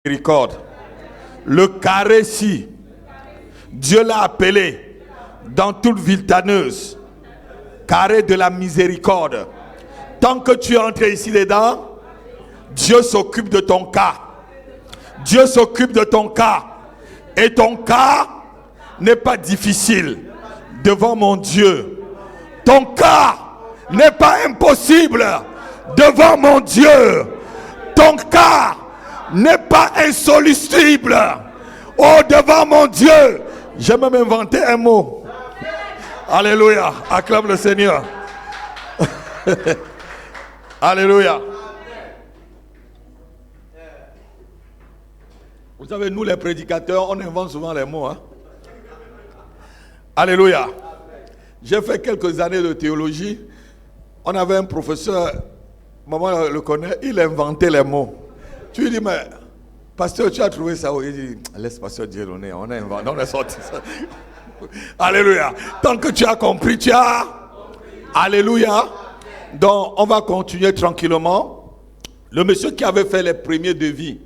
Miséricorde. Le carré-ci, Dieu l'a appelé dans toute ville tanneuse, carré de la miséricorde. Tant que tu es entré ici dedans, Dieu s'occupe de ton cas. Dieu s'occupe de ton cas. Et ton cas n'est pas difficile devant mon Dieu. Ton cas n'est pas impossible devant mon Dieu. Ton cas n'est pas insoluble. Oh, devant mon Dieu. J'ai même inventé un mot. Alléluia. Acclame le Seigneur. Alléluia. Vous savez, nous les prédicateurs, on invente souvent les mots. Alléluia. J'ai fait quelques années de théologie. On avait un professeur, maman le connaît, il inventait les mots. Tu lui dis, mais pasteur, tu as trouvé ça où? Il dit, laisse pasteur Dieu donner, on a inventé, on a sorti ça. Alléluia. Tant que tu as compris, tu as. Alléluia. Donc, on va continuer tranquillement. Le monsieur qui avait fait les premiers devis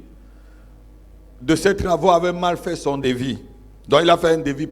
de ces travaux avait mal fait son devis. Donc, il a fait un devis.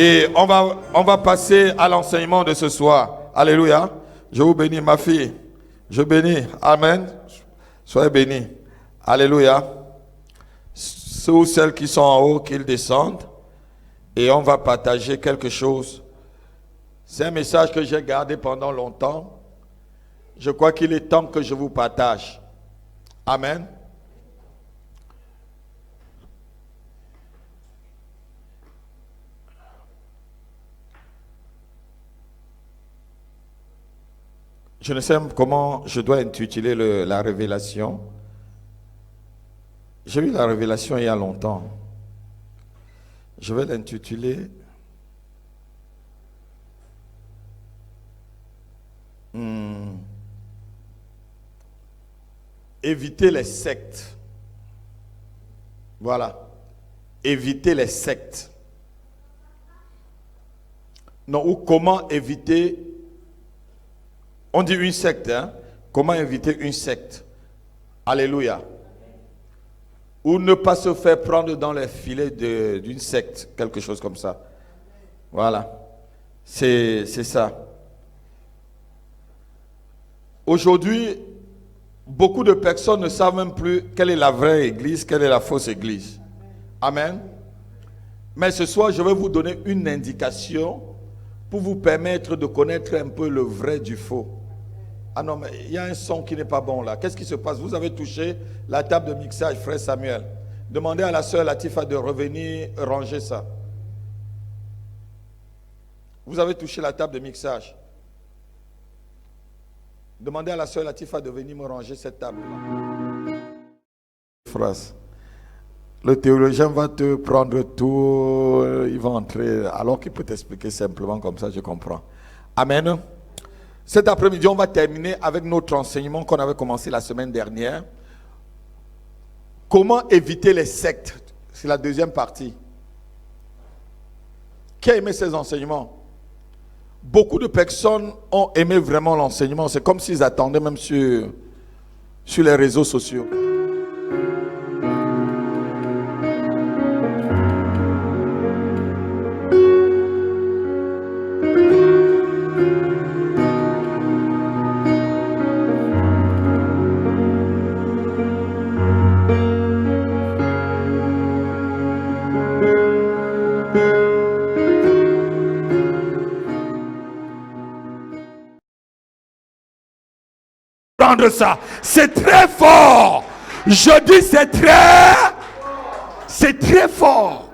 Et on va passer à l'enseignement de ce soir. Alléluia. Je vous bénis, ma fille. Je bénis. Amen. Soyez bénis. Alléluia. Ceux ou celles qui sont en haut, qu'ils descendent. Et on va partager quelque chose. C'est un message que j'ai gardé pendant longtemps. Je crois qu'il est temps que je vous partage. Amen. Je ne sais comment je dois intituler la révélation. J'ai eu la révélation il y a longtemps. Je vais l'intituler Éviter les sectes. Voilà. Éviter les sectes. Non, ou comment éviter. On dit une secte, hein? Comment éviter une secte? Alléluia. Ou ne pas se faire prendre dans les filets d'une secte, quelque chose comme ça. Voilà. C'est ça. Aujourd'hui, beaucoup de personnes ne savent même plus quelle est la vraie église, quelle est la fausse église. Amen. Mais ce soir, je vais vous donner une indication pour vous permettre de connaître un peu le vrai du faux. Ah non, mais il y a un son qui n'est pas bon là. Qu'est-ce qui se passe? Vous avez touché la table de mixage, frère Samuel. Demandez à la sœur Latifa de revenir ranger ça. Vous avez touché la table de mixage. Demandez à la sœur Latifa de venir me ranger cette table-là. Phrase. Le théologien va te prendre tout, il va entrer, alors qu'il peut t'expliquer simplement comme ça, je comprends. Amen. Cet après-midi, on va terminer avec notre enseignement qu'on avait commencé la semaine dernière. Comment éviter les sectes? C'est la deuxième partie. Qui a aimé ces enseignements? Beaucoup de personnes ont aimé vraiment l'enseignement. C'est comme s'ils attendaient même sur les réseaux sociaux. Ça, c'est très fort. Je dis c'est très fort.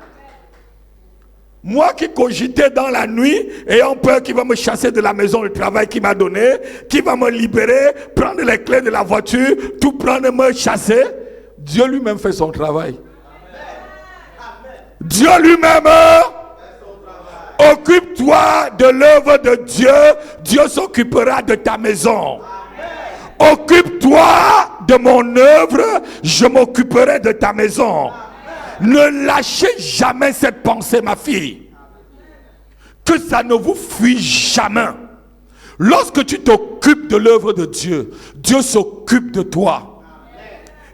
Moi qui cogitais dans la nuit, ayant peur qu'il va me chasser de la maison, le travail qu'il m'a donné, qu'il va me libérer, prendre les clés de la voiture, tout prendre et me chasser, Dieu lui-même fait son travail. Dieu lui-même, occupe-toi de l'œuvre de Dieu, Dieu s'occupera de ta maison. Occupe-toi de mon œuvre, je m'occuperai de ta maison. Ne lâchez jamais cette pensée, ma fille. Que ça ne vous fuit jamais. Lorsque tu t'occupes de l'œuvre de Dieu, Dieu s'occupe de toi.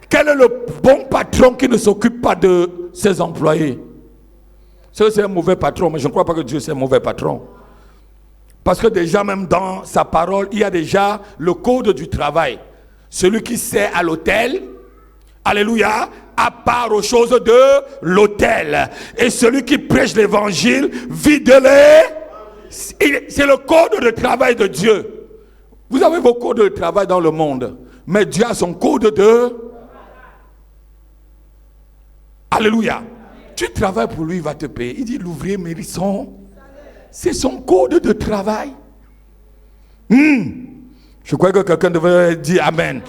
Quel est le bon patron qui ne s'occupe pas de ses employés? C'est un mauvais patron, mais je ne crois pas que Dieu c'est un mauvais patron. Parce que déjà même dans sa parole, il y a déjà le code du travail. Celui qui sert à l'hôtel, alléluia, à part aux choses de l'hôtel. Et celui qui prêche l'évangile, vide-les. C'est le code de travail de Dieu. Vous avez vos codes de travail dans le monde, mais Dieu a son code de... Alléluia. Tu travailles pour lui, il va te payer. Il dit l'ouvrier mérite son... C'est son code de travail. Je crois que quelqu'un devrait dire Amen.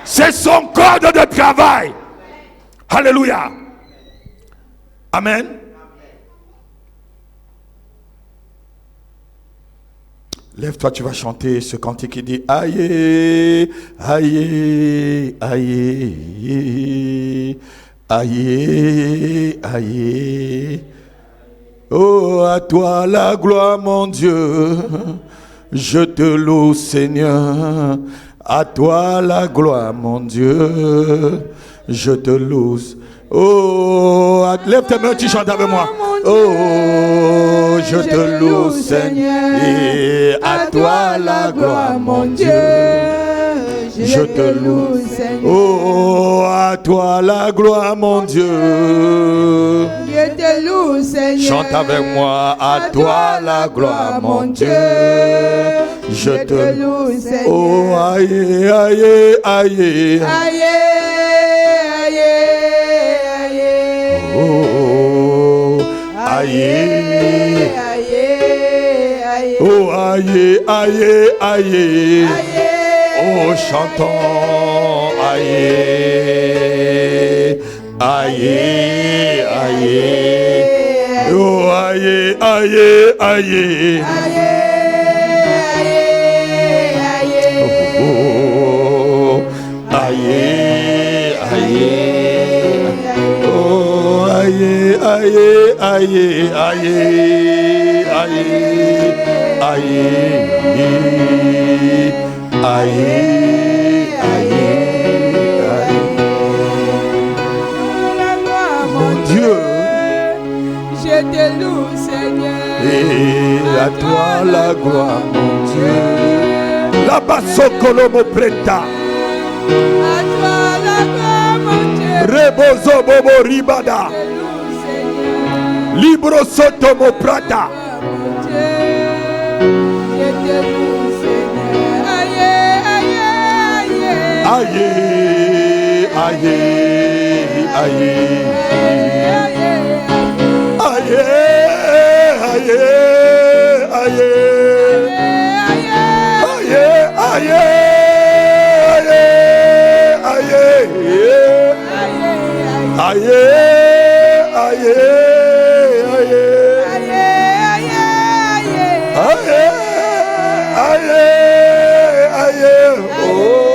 C'est son code de travail. Alléluia. Amen. Lève-toi, tu vas chanter ce cantique qui dit aïe, aïe, aïe, aïe, aïe. Oh, à toi la gloire, mon Dieu, je te loue, Seigneur. À toi la gloire, mon Dieu, je te loue. Oh, lève tes mains, tu chantes avec moi. Oh, je te loue, Seigneur. Et à toi la gloire, mon Dieu, je te loue, Seigneur. Oh, à toi la gloire, mon Dieu. Je te loue, Seigneur. Chante avec moi. À toi la gloire, mon Dieu. Je te loue, Seigneur. Oh, aïe, aïe, aïe. Aïe, aïe, aïe. Oh, aïe, aïe, aïe. Oh, aïe, aïe, aïe. Oh, chantons, aïe, aïe, aïe. Oh, aïe, aïe, aïe. Oh, aïe, aïe. Oh, aïe, aïe, aïe, aïe, aïe, aïe. Aïe, aïe, aïe. Mon Dieu, je te loue, Seigneur. Et à toi la gloire, mon Dieu. La basokolo mo preta. À toi la gloire, mon Dieu. Rebozo bobo ribada. Libro soto mo prata. Je te loue. Aïe, aïe, aïe. Aïe, aïe, aïe. Aïe, aïe, oh.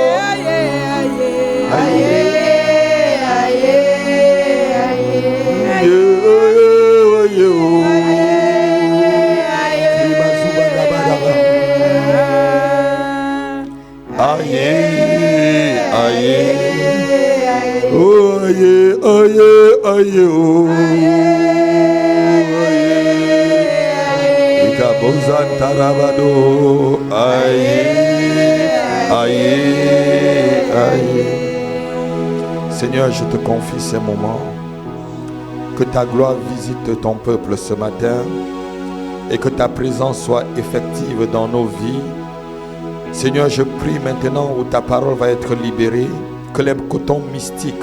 Seigneur, je te confie ces moments. Que ta gloire visite ton peuple ce matin et que ta présence soit effective dans nos vies. Seigneur, je prie maintenant où ta parole va être libérée, que les cotons mystiques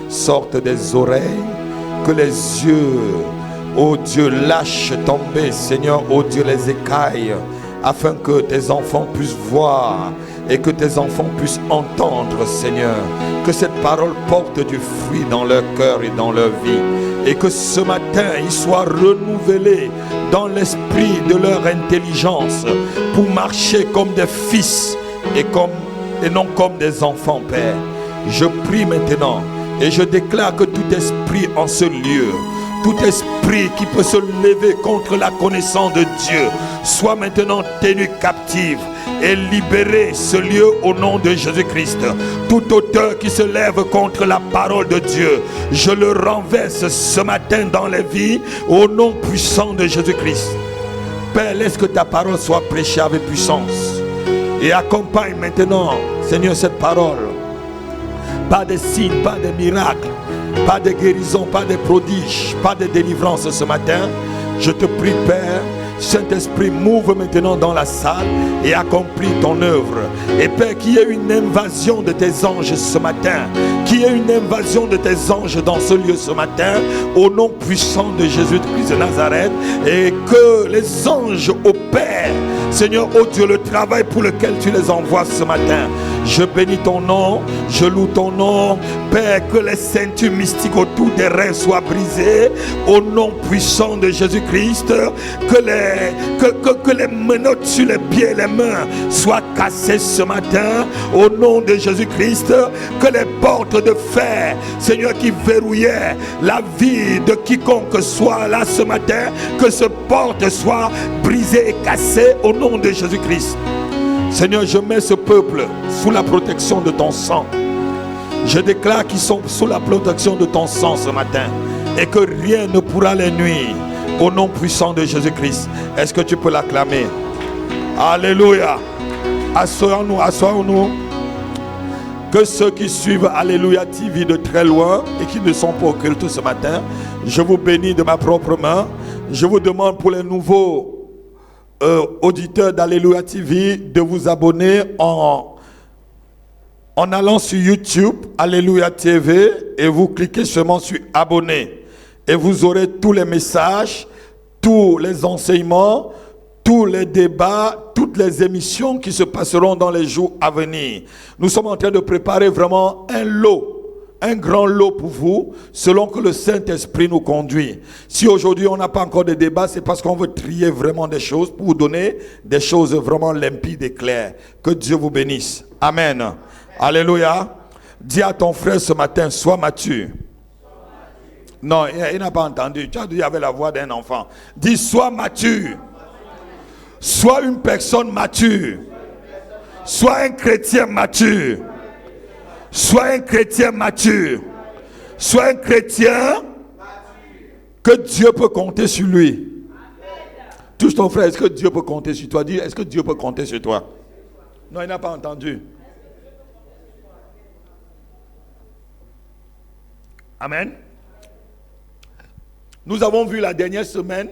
sortent des oreilles, que les yeux, oh Dieu, lâchent tomber, Seigneur, oh Dieu, les écailles, afin que tes enfants puissent voir et que tes enfants puissent entendre, Seigneur. Que cette parole porte du fruit dans leur cœur et dans leur vie. Et que ce matin, ils soient renouvelés dans l'esprit de leur intelligence pour marcher comme des fils et non comme des enfants, Père. Je prie maintenant et je déclare que tout esprit en ce lieu, tout esprit qui peut se lever contre la connaissance de Dieu, soit maintenant tenu captif et libérer ce lieu au nom de Jésus-Christ. Tout auteur qui se lève contre la parole de Dieu, je le renverse ce matin dans les vies au nom puissant de Jésus-Christ. Père, laisse que ta parole soit prêchée avec puissance et accompagne maintenant, Seigneur, cette parole. Pas de signes, pas de miracles, pas de guérison, pas de prodiges, pas de délivrance ce matin. Je te prie, Père, Saint-Esprit, m'ouvre maintenant dans la salle et accomplis ton œuvre. Et Père, qu'il y ait une invasion de tes anges ce matin. Qu'il y ait une invasion de tes anges dans ce lieu ce matin. Au nom puissant de Jésus-Christ de Nazareth. Et que les anges opèrent, Seigneur, oh Dieu, le travail pour lequel tu les envoies ce matin. Je bénis ton nom, je loue ton nom. Père, que les ceintures mystiques autour des reins soient brisées. Au nom puissant de Jésus-Christ. Que les menottes sur les pieds et les mains soient cassées ce matin. Au nom de Jésus-Christ. Que les portes de fer, Seigneur, qui verrouillaient la vie de quiconque soit là ce matin. Que ces portes soient brisées et cassées au nom de Jésus-Christ. Seigneur, je mets ce peuple sous la protection de ton sang. Je déclare qu'ils sont sous la protection de ton sang ce matin et que rien ne pourra les nuire au nom puissant de Jésus-Christ. Est-ce que tu peux l'acclamer? Alléluia. Assoyons-nous, assoyons-nous. Que ceux qui suivent Alléluia TV de très loin et qui ne sont pas au culte ce matin, je vous bénis de ma propre main. Je vous demande pour les nouveaux auditeurs d'Alléluia TV de vous abonner en allant sur YouTube Alléluia TV et vous cliquez seulement sur abonner et vous aurez tous les messages, tous les enseignements, tous les débats, toutes les émissions qui se passeront dans les jours à venir. Nous sommes en train de préparer vraiment un grand lot pour vous, selon que le Saint-Esprit nous conduit. Si aujourd'hui on n'a pas encore de débat, c'est parce qu'on veut trier vraiment des choses pour vous donner des choses vraiment limpides et claires. Que Dieu vous bénisse. Amen. Alléluia. Dis à ton frère ce matin, sois mature. Non, il n'a pas entendu. Tu as dit avec la voix d'un enfant. Dis, sois mature. Sois une personne mature. Sois un chrétien mature. Sois un chrétien mature. Sois un chrétien que Dieu peut compter sur lui. Touche ton frère, est-ce que Dieu peut compter sur toi? Dis, est-ce que Dieu peut compter sur toi? Non, il n'a pas entendu. Amen. Nous avons vu la dernière semaine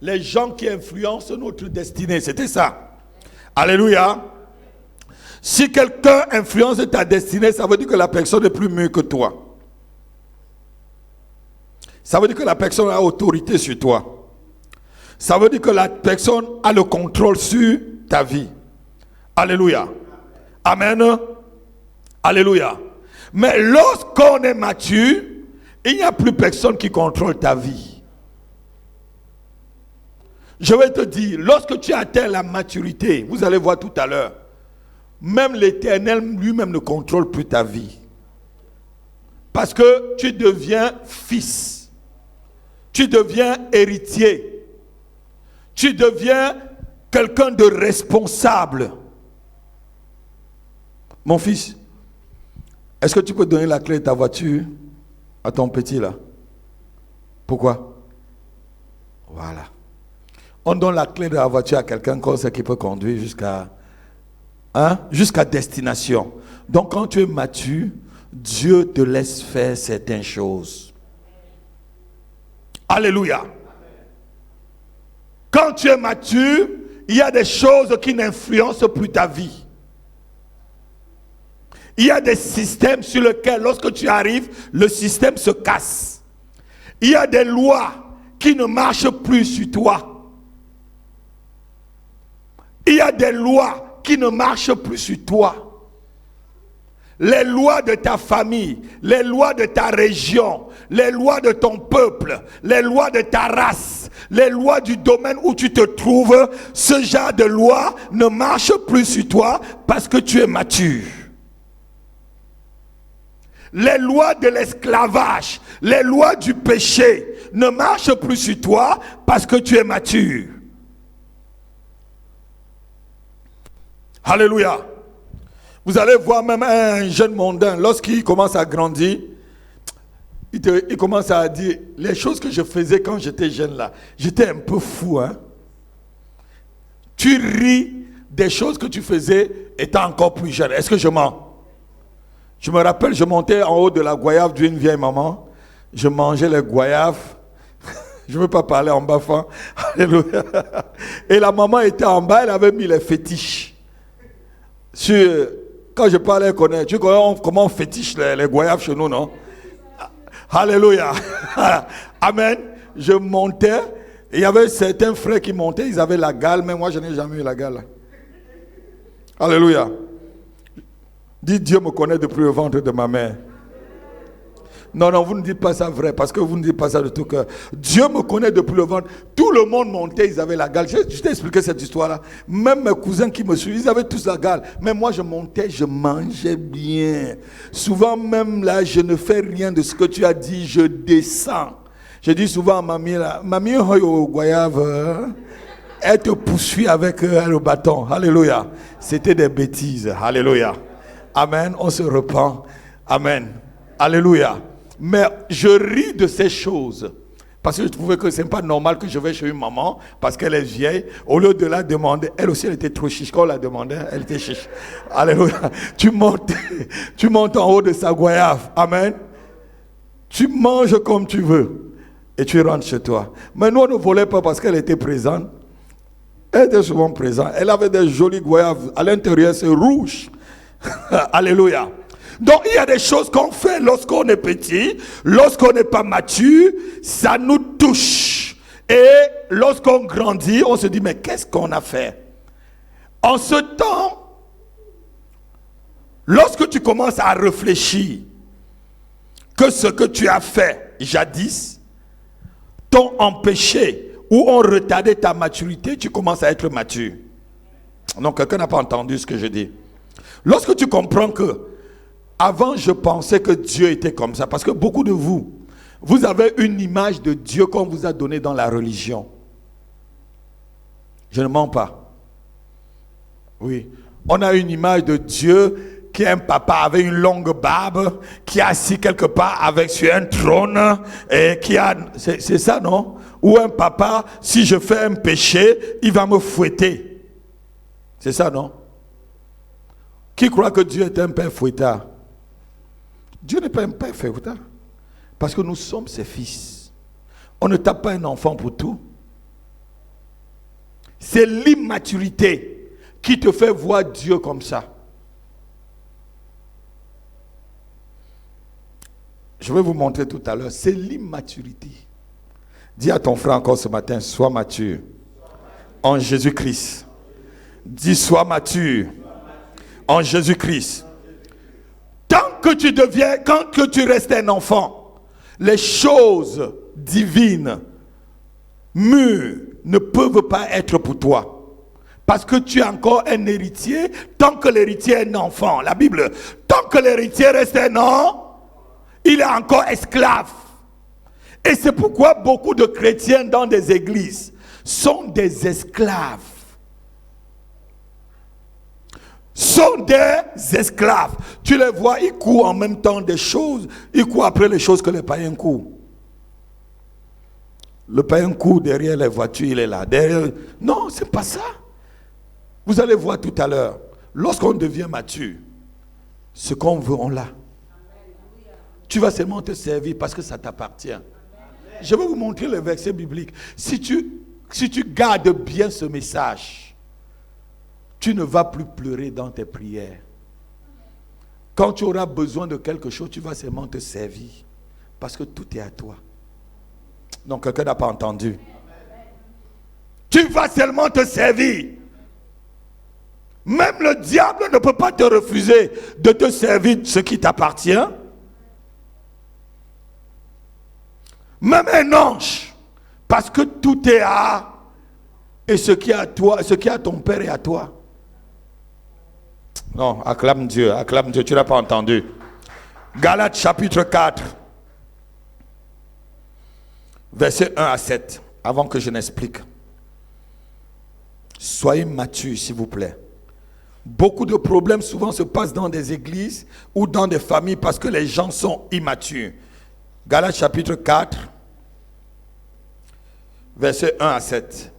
les gens qui influencent notre destinée. C'était ça. Alléluia. Si quelqu'un influence ta destinée, ça veut dire que la personne est plus mûre que toi. Ça veut dire que la personne a autorité sur toi. Ça veut dire que la personne a le contrôle sur ta vie. Alléluia. Amen. Alléluia. Mais lorsqu'on est mature, il n'y a plus personne qui contrôle ta vie. Je vais te dire, lorsque tu atteins la maturité, vous allez voir tout à l'heure, même l'Éternel lui-même ne contrôle plus ta vie. Parce que tu deviens fils. Tu deviens héritier. Tu deviens quelqu'un de responsable. Mon fils, est-ce que tu peux donner la clé de ta voiture à ton petit là? Pourquoi? Voilà. On donne la clé de la voiture à quelqu'un comme ça qui peut conduire jusqu'à destination. Donc quand tu es mature, Dieu te laisse faire certaines choses. Alléluia. Quand tu es mature, il y a des choses qui n'influencent plus ta vie. Il y a des systèmes sur lesquels, lorsque tu arrives, le système se casse. Il y a des lois qui ne marchent plus sur toi. Il y a des lois qui ne marchent plus sur toi. Les lois de ta famille, les lois de ta région, les lois de ton peuple, les lois de ta race, les lois du domaine où tu te trouves, ce genre de lois ne marchent plus sur toi parce que tu es mature. Les lois de l'esclavage, les lois du péché ne marchent plus sur toi parce que tu es mature. Alléluia. Vous allez voir même un jeune mondain, lorsqu'il commence à grandir, il commence à dire, les choses que je faisais quand j'étais jeune là, j'étais un peu fou. Hein? Tu ris des choses que tu faisais étant encore plus jeune. Est-ce que je mens? Je me rappelle, je montais en haut de la goyave d'une vieille maman. Je mangeais les goyaves. Je ne veux pas parler en bafant. Alléluia. Et la maman était en bas, elle avait mis les fétiches. Quand je parlais, elle connaît. Tu connais comment on fétiche les goyaves chez nous, non? Alléluia. Amen. Je montais. Il y avait certains frères qui montaient, ils avaient la gale, mais moi je n'ai jamais eu la gale. Alléluia. Dis, Dieu me connaît depuis le ventre de ma mère. Non, vous ne dites pas ça vrai, parce que vous ne dites pas ça de tout cœur. Dieu me connaît depuis le ventre. Tout le monde montait, ils avaient la gale. Je t'ai expliqué cette histoire-là. Même mes cousins qui me suivent, ils avaient tous la gale. Mais moi, je montais, je mangeais bien. Souvent même là, je ne fais rien de ce que tu as dit, je descends. Je dis souvent à mamie, là, mamie, au goyave, elle te poursuit avec le bâton. Alléluia. C'était des bêtises. Alléluia. Amen. On se repent. Amen. Alléluia. Mais je ris de ces choses. Parce que je trouvais que ce n'est pas normal que je vais chez une maman, parce qu'elle est vieille. Au lieu de la demander, elle aussi elle était trop chiche. Quand on la demandait, elle était chiche. Alléluia. Tu montes en haut de sa goyave. Amen. Tu manges comme tu veux. Et tu rentres chez toi. Mais nous, on ne volait pas parce qu'elle était présente. Elle était souvent présente. Elle avait des jolies goyaves. À l'intérieur, c'est rouge. Alléluia. Donc il y a des choses qu'on fait lorsqu'on est petit, lorsqu'on n'est pas mature, ça nous touche. Et lorsqu'on grandit, on se dit, mais qu'est-ce qu'on a fait? En ce temps, lorsque tu commences à réfléchir que ce que tu as fait jadis t'ont empêché ou ont retardé ta maturité, tu commences à être mature. Donc quelqu'un n'a pas entendu ce que je dis. Lorsque tu comprends que avant je pensais que Dieu était comme ça, parce que beaucoup de vous, vous avez une image de Dieu qu'on vous a donnée dans la religion. Je ne mens pas. Oui, on a une image de Dieu qui est un papa avec une longue barbe, qui est assis quelque part sur un trône, et qui a... C'est ça, non? Ou un papa, si je fais un péché, il va me fouetter. C'est ça, non? Qui croit que Dieu est un père fouettard? Dieu n'est pas un père fouettard. Parce que nous sommes ses fils. On ne tape pas un enfant pour tout. C'est l'immaturité qui te fait voir Dieu comme ça. Je vais vous montrer tout à l'heure. C'est l'immaturité. Dis à ton frère encore ce matin, sois mature. En Jésus-Christ. Dis, sois mature. En Jésus-Christ. Tant quand que tu restes un enfant, les choses divines, mûres, ne peuvent pas être pour toi. Parce que tu es encore un héritier, tant que l'héritier est un enfant. La Bible, tant que l'héritier reste un enfant, il est encore esclave. Et c'est pourquoi beaucoup de chrétiens dans des églises sont des esclaves. Sont des esclaves. Tu les vois, ils courent en même temps des choses. Ils courent après les choses que les païens courent. Le païen court derrière les voitures, il est là. Derrière... Non, c'est pas ça. Vous allez voir tout à l'heure. Lorsqu'on devient mature, ce qu'on veut, on l'a. Tu vas seulement te servir parce que ça t'appartient. Je vais vous montrer le verset biblique. Si tu gardes bien ce message, tu ne vas plus pleurer dans tes prières. Quand tu auras besoin de quelque chose, tu vas seulement te servir. Parce que tout est à toi. Non, quelqu'un n'a pas entendu. Tu vas seulement te servir. Même le diable ne peut pas te refuser de te servir ce qui t'appartient. Même un ange, parce que tout est à, et ce qui est à toi, ce qui est à ton père est à toi. Non, acclame Dieu, tu n'as pas entendu. Galates chapitre 4, versets 1 à 7, avant que je n'explique. Soyez matures, s'il vous plaît. Beaucoup de problèmes souvent se passent dans des églises ou dans des familles parce que les gens sont immatures. Galates chapitre 4, versets 1 à 7.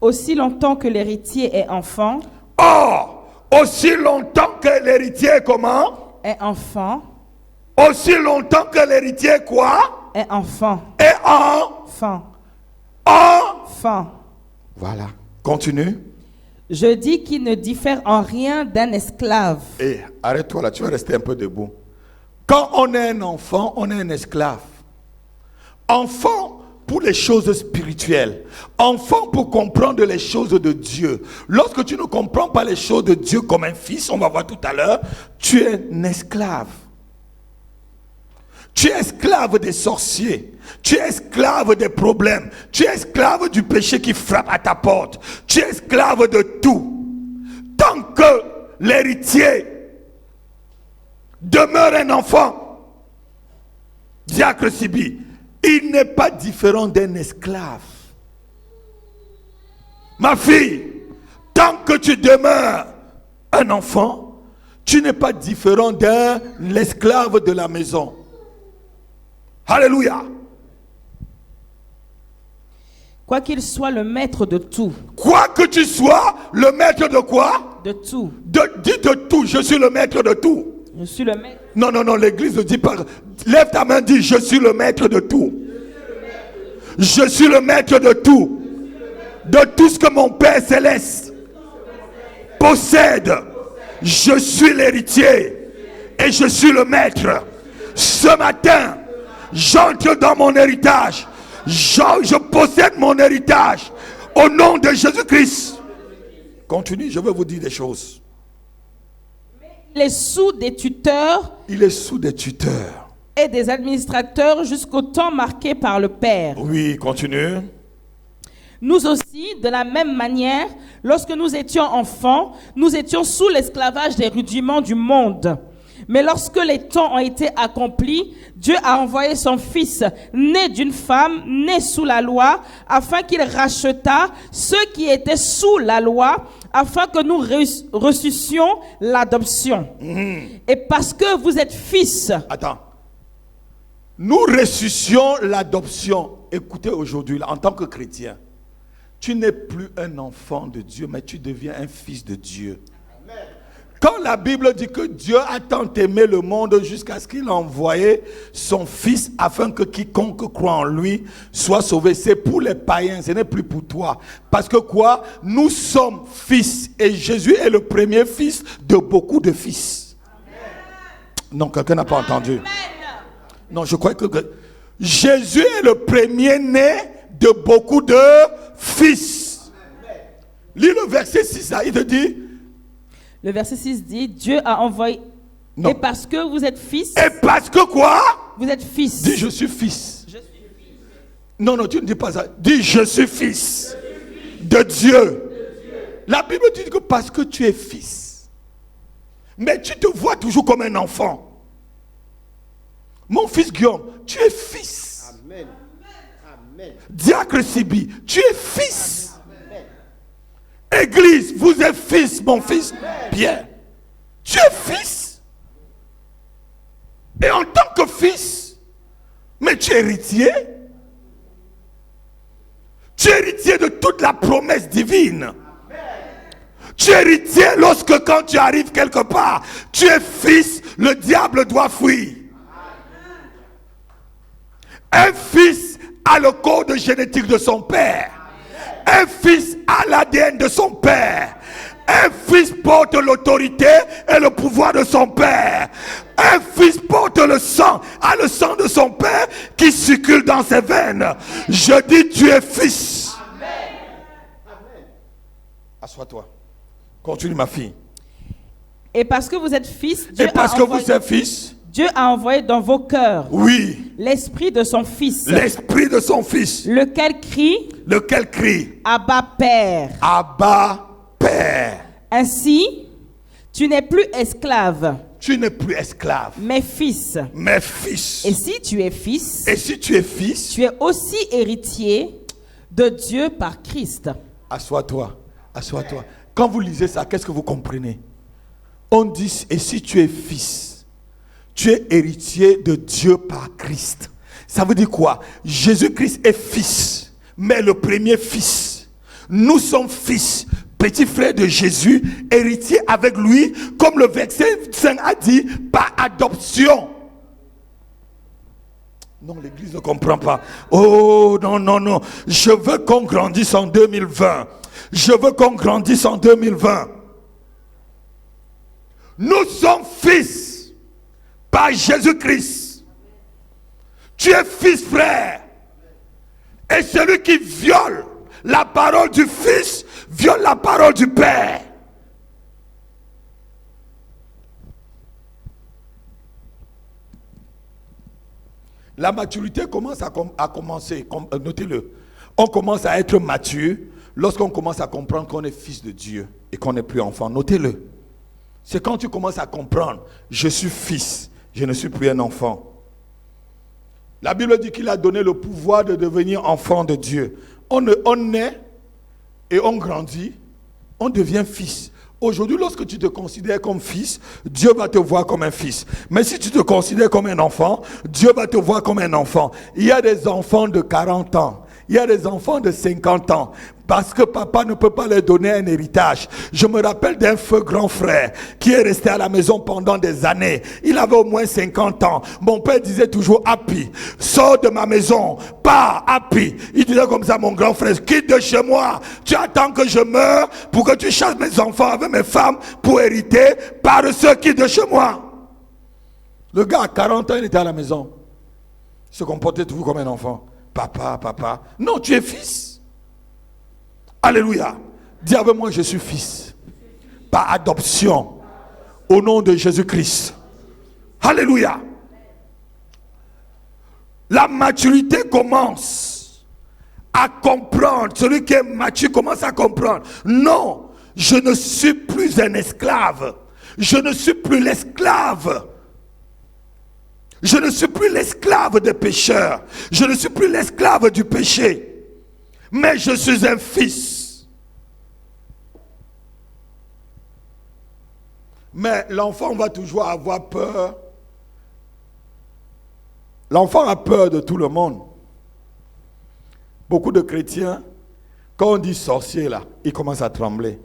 Aussi longtemps que l'héritier est enfant. Or, aussi longtemps que l'héritier est comment? Est enfant. Aussi longtemps que l'héritier est quoi? Est enfant. Est enfant. Voilà. Continue. Je dis qu'il ne diffère en rien d'un esclave. Et arrête-toi là, tu vas rester un peu debout. Quand on est un enfant, on est un esclave. Enfant pour les choses spirituelles. Enfant pour comprendre les choses de Dieu. Lorsque tu ne comprends pas les choses de Dieu comme un fils, on va voir tout à l'heure, tu es un esclave. Tu es esclave des sorciers. Tu es esclave des problèmes. Tu es esclave du péché qui frappe à ta porte. Tu es esclave de tout. Tant que l'héritier demeure un enfant, Diacre Sibi, il n'est pas différent d'un esclave. Ma fille, tant que tu demeures un enfant, tu n'es pas différent d'un esclave de la maison. Alléluia. Quoi qu'il soit le maître de tout. Quoi que tu sois, le maître de quoi? De tout. Dis de tout, je suis le maître de tout. Je suis le maître. Non, l'église ne dit pas. Lève ta main, dis je suis le maître de tout. Je suis le maître de tout. De tout ce que mon Père Céleste possède. Je suis l'héritier. Et je suis le maître. Ce matin, j'entre dans mon héritage. Je possède mon héritage. Au nom de Jésus-Christ. Continue, je vais vous dire des choses. Il est sous des tuteurs. Il est sous des tuteurs. Et des administrateurs jusqu'au temps marqué par le Père. Oui, continue. Nous aussi, de la même manière, lorsque nous étions enfants, nous étions sous l'esclavage des rudiments du monde. Mais lorsque les temps ont été accomplis, Dieu a envoyé son Fils, né d'une femme, né sous la loi, afin qu'il rachetât ceux qui étaient sous la loi, afin que nous reçussions l'adoption. Et parce que vous êtes fils... Attends. Nous ressuscions l'adoption. Écoutez aujourd'hui, en tant que chrétien, tu n'es plus un enfant de Dieu, mais tu deviens un fils de Dieu. Amen. Quand la Bible dit que Dieu a tant aimé le monde jusqu'à ce qu'il a envoyé son Fils afin que quiconque croit en lui soit sauvé, c'est pour les païens, ce n'est plus pour toi. Parce que quoi? Nous sommes fils et Jésus est le premier fils de beaucoup de fils. Amen. Non, quelqu'un n'a pas entendu. Amen. Non, je crois que Jésus est le premier né de beaucoup de fils. Lis le verset 6, il te dit... Le verset 6 dit, Dieu a envoyé... Non. Et parce que vous êtes fils... Et parce que quoi? Vous êtes fils. Dis, je suis fils. Non, non, tu ne dis pas ça. Dis, je suis fils de Dieu. La Bible dit que parce que tu es fils, mais tu te vois toujours comme un enfant. Mon fils Guillaume, tu es fils. Amen. Amen. Diacre Sibi, tu es fils. Église, vous êtes fils, mon fils Pierre. Tu es fils. Et en tant que fils, mais tu es héritier. Tu es héritier de toute la promesse divine. Tu es héritier lorsque quand tu arrives quelque part, tu es fils, le diable doit fuir. Un fils a le code génétique de son père. Un fils a l'ADN de son père. Un fils porte l'autorité et le pouvoir de son père. Un fils porte le sang de son père qui circule dans ses veines. Je dis, tu es fils. Assois-toi. Continue, ma fille. Et parce que vous êtes fils, Dieu Et parce a que envoyé... vous êtes fils, Dieu a envoyé dans vos cœurs oui, l'esprit de son fils, l'esprit de son fils, lequel crie Abba Père. Abba Père. Ainsi, tu n'es plus esclave, Tu n'es plus esclave, mais fils. mais fils. Et si tu es fils, Et si tu es fils, tu es aussi héritier de Dieu par Christ. assois-toi, assois-toi. Quand vous lisez ça, qu'est-ce que vous comprenez? On dit, et si tu es fils, tu es héritier de Dieu par Christ. Ça veut dire quoi? Jésus-Christ est fils, mais le premier fils. Nous sommes fils, petits frères de Jésus, héritiers avec lui, comme le verset 5 a dit, par adoption. Non, l'église ne comprend pas. Oh, non, non, non. Je veux qu'on grandisse en 2020. Je veux qu'on grandisse en 2020. Nous sommes fils par Jésus-Christ. Tu es fils, frère. Et celui qui viole la parole du fils viole la parole du père. La maturité commence à commencer. Notez-le. On commence à être mature lorsqu'on commence à comprendre qu'on est fils de Dieu et qu'on n'est plus enfant. Notez-le. C'est quand tu commences à comprendre, je suis fils, je ne suis plus un enfant. La Bible dit qu'il a donné le pouvoir de devenir enfant de Dieu. On naît et on grandit, on devient fils. Aujourd'hui, lorsque tu te considères comme fils, Dieu va te voir comme un fils. Mais si tu te considères comme un enfant, Dieu va te voir comme un enfant. Il y a des enfants de 40 ans. Il y a des enfants de 50 ans. Parce que papa ne peut pas leur donner un héritage. Je me rappelle d'un feu grand frère qui est resté à la maison pendant des années. Il avait au moins 50 ans. Mon père disait toujours, Happy, sors de ma maison, pars, Happy. Il disait comme ça, mon grand frère, quitte de chez moi. Tu attends que je meure pour que tu chasses mes enfants avec mes femmes pour hériter par ceux qui de chez moi. Le gars à 40 ans, il était à la maison. Il se comportait toujours comme un enfant. Papa, papa. Non, tu es fils. Alléluia. Dis avec moi, je suis fils. Par adoption. Au nom de Jésus-Christ. Alléluia. La maturité commence à comprendre. Celui qui est mature commence à comprendre. Non, je ne suis plus un esclave. Je ne suis plus l'esclave. Je ne suis plus l'esclave des pécheurs. Je ne suis plus l'esclave du péché. Mais je suis un fils. Mais l'enfant va toujours avoir peur. L'enfant a peur de tout le monde. Beaucoup de chrétiens, quand on dit sorcier là, ils commencent à trembler.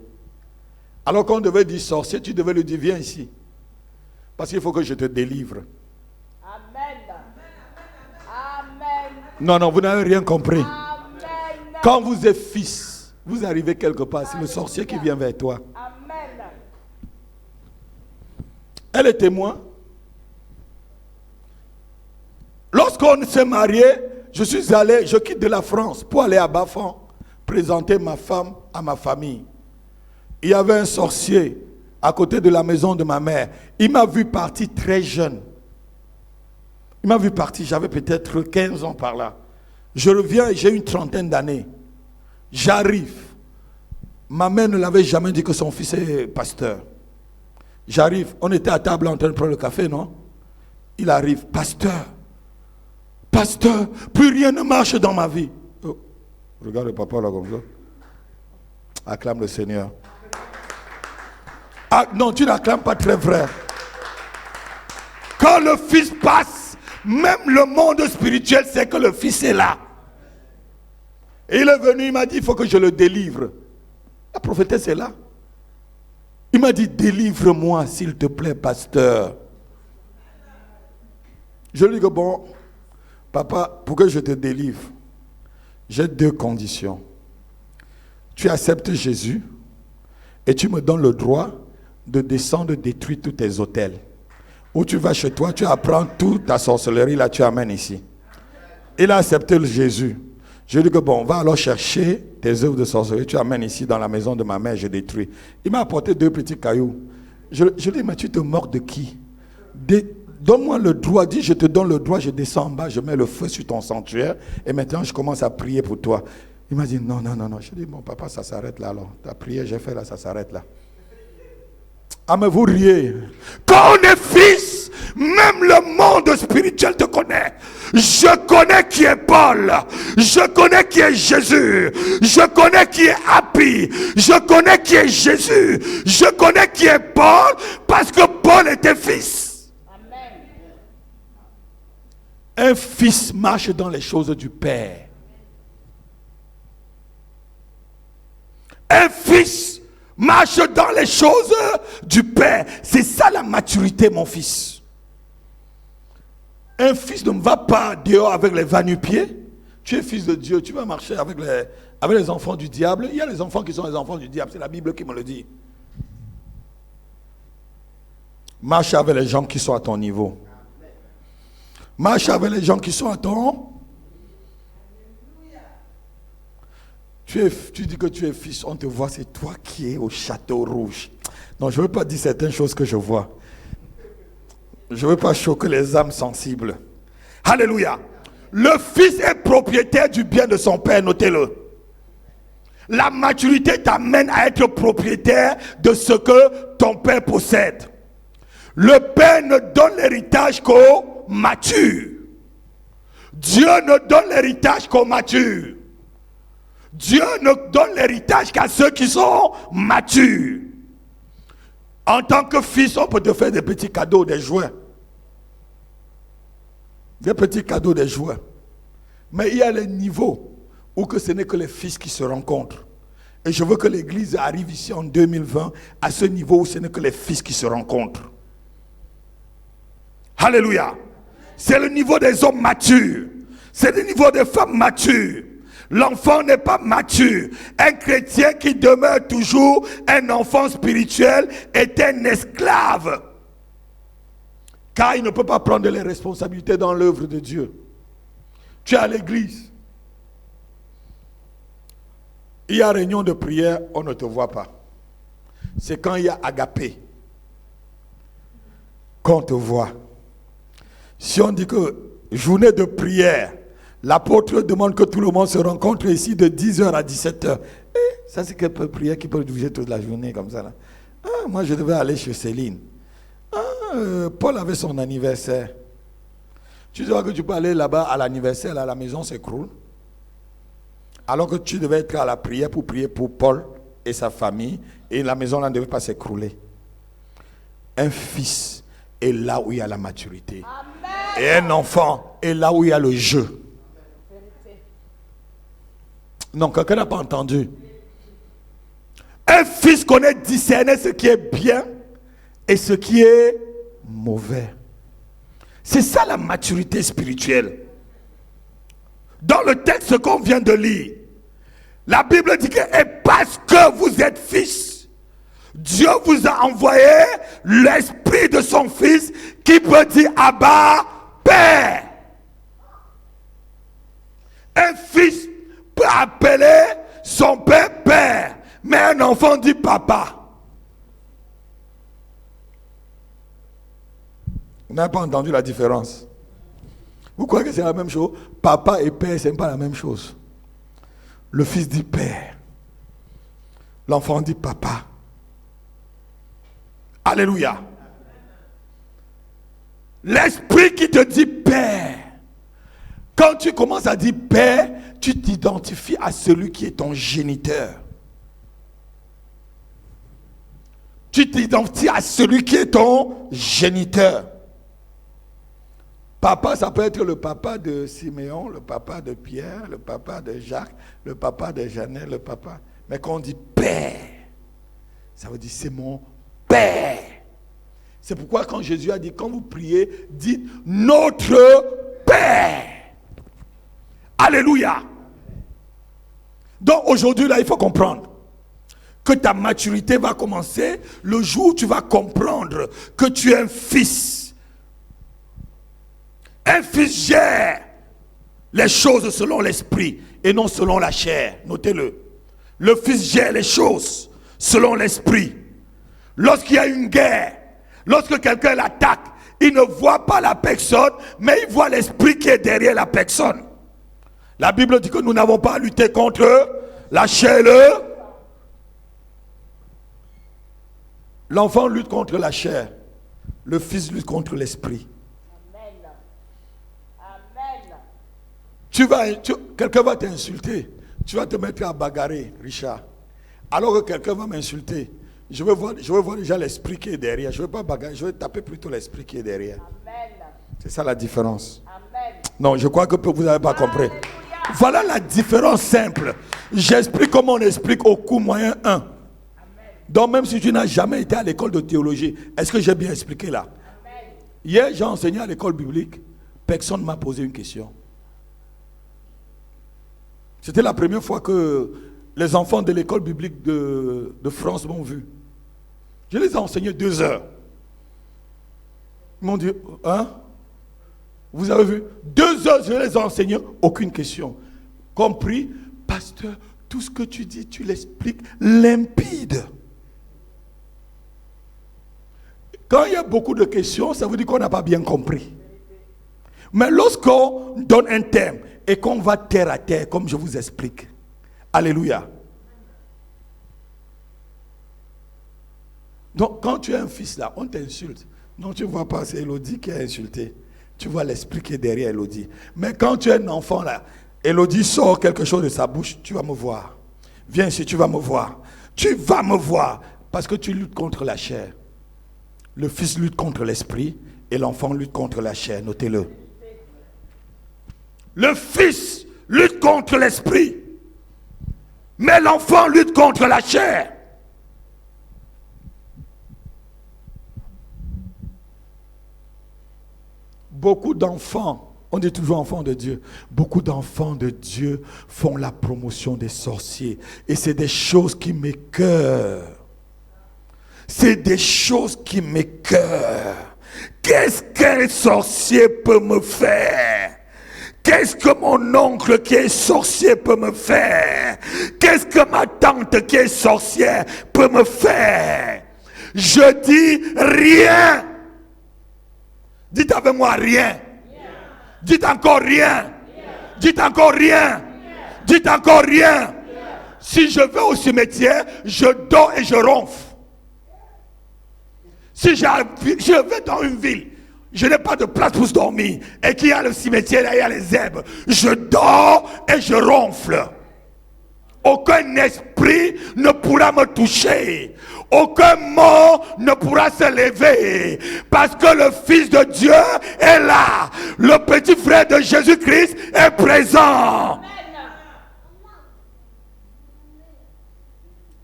Alors qu'on devait dire sorcier, tu devais lui dire viens ici. Parce qu'il faut que je te délivre. Amen. Amen. Non, non, vous n'avez rien compris. Amen. Quand vous êtes fils, vous arrivez quelque part, c'est le sorcier qui vient vers toi. Amen. Elle est témoin. Lorsqu'on s'est marié, je quitte de la France pour aller à Bafan, présenter ma femme à ma famille. Il y avait un sorcier à côté de la maison de ma mère. Il m'a vu partir très jeune. Il m'a vu partir, j'avais peut-être 15 ans par là. Je reviens, j'ai une trentaine d'années. J'arrive. Ma mère ne l'avait jamais dit que son fils est pasteur. J'arrive, on était à table en train de prendre le café, non? Il arrive, pasteur, plus rien ne marche dans ma vie. Oh, regarde le papa là comme ça. Acclame le Seigneur. Ah, non, tu n'acclames pas très vrai. Quand le fils passe, même le monde spirituel sait que le fils est là. Et il est venu, il m'a dit, il faut que je le délivre. La prophétesse est là. Il m'a dit, délivre-moi s'il te plaît, pasteur. Je lui dis que bon, papa, pour que je te délivre, j'ai 2 conditions. Tu acceptes Jésus et tu me donnes le droit de descendre détruire tous tes hôtels. Ou tu vas chez toi, tu apprends toute ta sorcellerie, là tu amènes ici. Il a accepté le Jésus. Je lui dis que bon, va alors chercher tes œuvres de sorcellerie, tu amènes ici dans la maison de ma mère, je détruis. Il m'a apporté 2 petits cailloux. Je lui dis, mais tu te moques de qui? Donne-moi le droit, dis je te donne le droit, je descends en bas, je mets le feu sur ton sanctuaire et maintenant je commence à prier pour toi. Il m'a dit non. Je lui ai dit bon papa, ça s'arrête là alors. Ta prière j'ai fait là, ça s'arrête là. Ah mais vous riez. Quand on est fils, même le monde spirituel te connaît. Je connais qui est Paul. Je connais qui est Jésus. Je connais qui est Happy. Je connais qui est Jésus. Je connais qui est Paul parce que Paul était fils. Amen. Un fils marche dans les choses du Père. Un fils marche dans les choses du Père. C'est ça la maturité, mon fils. Un fils ne va pas dehors avec les va-nu-pieds. Tu es fils de Dieu, tu vas marcher avec les enfants du diable. Il y a les enfants qui sont les enfants du diable, c'est la Bible qui me le dit. Marche avec les gens qui sont à ton niveau. Marche avec les gens qui sont à ton... Tu dis que tu es fils, on te voit, c'est toi qui es au château rouge. Non, je ne veux pas dire certaines choses que je vois. Je ne veux pas choquer les âmes sensibles. Alléluia. Le fils est propriétaire du bien de son père, notez-le. La maturité t'amène à être propriétaire de ce que ton père possède. Le père ne donne l'héritage qu'aux matures. Dieu ne donne l'héritage qu'aux matures. Dieu ne donne l'héritage qu'à ceux qui sont matures. En tant que fils, on peut te faire des petits cadeaux, des jouets. Des petits cadeaux, des jouets. Mais il y a les niveaux où que ce n'est que les fils qui se rencontrent. Et je veux que l'église arrive ici en 2020 à ce niveau où ce n'est que les fils qui se rencontrent. Alléluia. C'est le niveau des hommes matures. C'est le niveau des femmes matures. L'enfant n'est pas mature. Un chrétien qui demeure toujours un enfant spirituel est un esclave. Car il ne peut pas prendre les responsabilités dans l'œuvre de Dieu. Tu es à l'église. Il y a réunion de prière, on ne te voit pas. C'est quand il y a agapé qu'on te voit. Si on dit que journée de prière, l'apôtre demande que tout le monde se rencontre ici de 10h à 17h. Ça c'est quelle prière qui peut bouger toute la journée comme ça là. Moi je devais aller chez Céline. Paul avait son anniversaire. Tu sais que tu peux aller là-bas à l'anniversaire, là, la maison s'écroule. Alors que tu devais être à la prière pour prier pour Paul et sa famille. Et la maison là ne devait pas s'écrouler. Un fils est là où il y a la maturité. Amen. Et un enfant est là où il y a le jeu. Non, quelqu'un n'a pas entendu. Un fils connaît discerner ce qui est bien et ce qui est mauvais. C'est ça la maturité spirituelle. Dans le texte qu'on vient de lire, la Bible dit que et parce que vous êtes fils, Dieu vous a envoyé l'esprit de son fils qui peut dire Abba, Père. Un fils peut appeler son père Père, mais un enfant dit Papa. Vous n'avez pas entendu la différence. Vous croyez que c'est la même chose? Papa et père, ce n'est pas la même chose. Le fils dit père. L'enfant dit papa. Alléluia. L'esprit qui te dit père. Quand tu commences à dire père, tu t'identifies à celui qui est ton géniteur. Tu t'identifies à celui qui est ton géniteur. Papa, ça peut être le papa de Siméon, le papa de Pierre, le papa de Jacques, le papa de Jeannette, le papa. Mais quand on dit père, ça veut dire c'est mon père. C'est pourquoi quand Jésus a dit, quand vous priez, dites notre Père. Alléluia. Donc aujourd'hui, là, il faut comprendre que ta maturité va commencer le jour où tu vas comprendre que tu es un fils. Un fils gère les choses selon l'esprit et non selon la chair. Notez-le. Le fils gère les choses selon l'esprit. Lorsqu'il y a une guerre, lorsque quelqu'un l'attaque, il ne voit pas la personne, mais il voit l'esprit qui est derrière la personne. La Bible dit que nous n'avons pas à lutter contre la chair et le... L'enfant lutte contre la chair. Le fils lutte contre l'esprit. Quelqu'un va t'insulter. Tu vas te mettre à bagarrer, Richard. Alors que quelqu'un va m'insulter. Je veux voir déjà l'esprit qui est derrière. Je ne veux pas bagarrer, je veux taper plutôt l'esprit qui est derrière. Amen. C'est ça la différence. Amen. Non, je crois que vous n'avez pas compris. Alléluia. Voilà la différence simple. J'explique comme on explique au cours moyen 1. Amen. Donc même si tu n'as jamais été à l'école de théologie, est-ce que j'ai bien expliqué là? Amen. Hier, j'ai enseigné à l'école biblique. Personne ne m'a posé une question. C'était la première fois que les enfants de l'école biblique de France m'ont vu. Je les ai enseignés 2 heures. Ils m'ont dit, hein? Vous avez vu? 2 heures, je les ai enseignés, aucune question. Compris? Pasteur, tout ce que tu dis, tu l'expliques limpide. Quand il y a beaucoup de questions, ça veut dire qu'on n'a pas bien compris. Mais lorsqu'on donne un thème et qu'on va terre à terre, comme je vous explique, alléluia. Donc, quand tu es un fils là, on t'insulte. Non, tu ne vois pas, c'est Elodie qui a insulté. Tu vois l'esprit qui est derrière Elodie. Mais quand tu es un enfant là, Elodie sort quelque chose de sa bouche, tu vas me voir. Viens ici, tu vas me voir. Tu vas me voir. Parce que tu luttes contre la chair. Le fils lutte contre l'esprit et l'enfant lutte contre la chair. Notez-le. Le fils lutte contre l'esprit, mais l'enfant lutte contre la chair. Beaucoup d'enfants, on dit toujours enfants de Dieu, beaucoup d'enfants de Dieu font la promotion des sorciers. Et c'est des choses qui m'écœurent. C'est des choses qui m'écœurent. Qu'est-ce qu'un sorcier peut me faire? Qu'est-ce que mon oncle qui est sorcier peut me faire? Qu'est-ce que ma tante qui est sorcière peut me faire? Je dis rien. Dites avec moi rien. Dites encore rien. Dites encore rien. Dites encore rien. Si je vais au cimetière, je dors et je ronfle. Si je vais dans une ville, je n'ai pas de place pour dormir, et qu'il y a le cimetière, là, il y a les herbes, je dors et je ronfle. Aucun esprit ne pourra me toucher. Aucun mort ne pourra se lever. Parce que le Fils de Dieu est là. Le petit frère de Jésus-Christ est présent.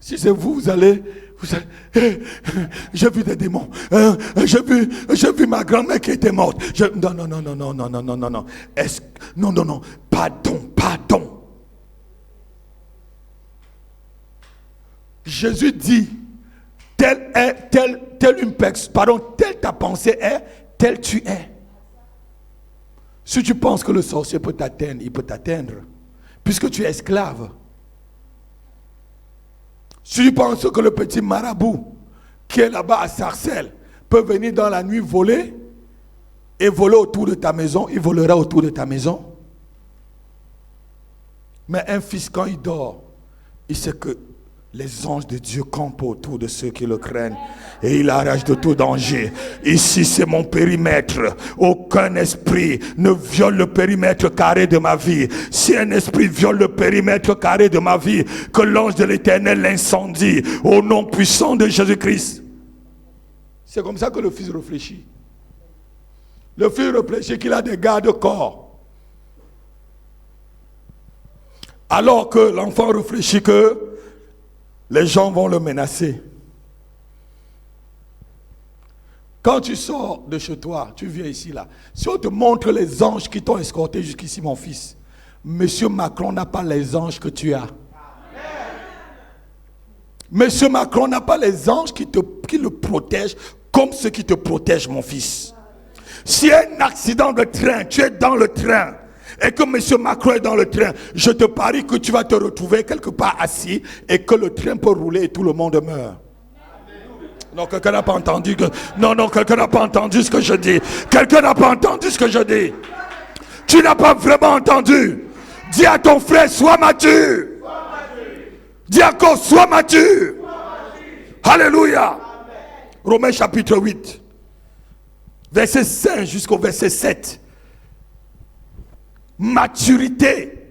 Si c'est vous, vous allez j'ai vu des démons. J'ai vu ma grand-mère qui était morte. Non. Non. Pardon. Jésus dit, telle ta pensée est, telle tu es. Si tu penses que le sorcier peut t'atteindre, il peut t'atteindre, puisque tu es esclave. Si tu penses que le petit marabout qui est là-bas à Sarcelles peut venir dans la nuit voler, et voler autour de ta maison, il volera autour de ta maison. Mais un fils, quand il dort, il sait que les anges de Dieu campent autour de ceux qui le craignent. Et il arrache de tout danger. Ici, c'est mon périmètre. Aucun esprit ne viole le périmètre carré de ma vie. Si un esprit viole le périmètre carré de ma vie, que l'ange de l'Éternel l'incendie au nom puissant de Jésus-Christ. C'est comme ça que le fils réfléchit. Le fils réfléchit qu'il a des garde-corps. Alors que l'enfant réfléchit que les gens vont le menacer. Quand tu sors de chez toi, tu viens ici là. Si on te montre les anges qui t'ont escorté jusqu'ici, mon fils, Monsieur Macron n'a pas les anges que tu as. Monsieur Macron n'a pas les anges qui le protègent comme ceux qui te protègent, mon fils. Si un accident de train, tu es dans le train, et que M. Macron est dans le train, je te parie que tu vas te retrouver quelque part assis et que le train peut rouler et tout le monde meurt. Non, quelqu'un n'a pas entendu que... Non, quelqu'un n'a pas entendu ce que je dis. Quelqu'un n'a pas entendu ce que je dis. Tu n'as pas vraiment entendu. Dis à ton frère, sois mature. Dis encore, sois mature. Alléluia. Romains chapitre 8, verset 5 jusqu'au verset 7. Maturité.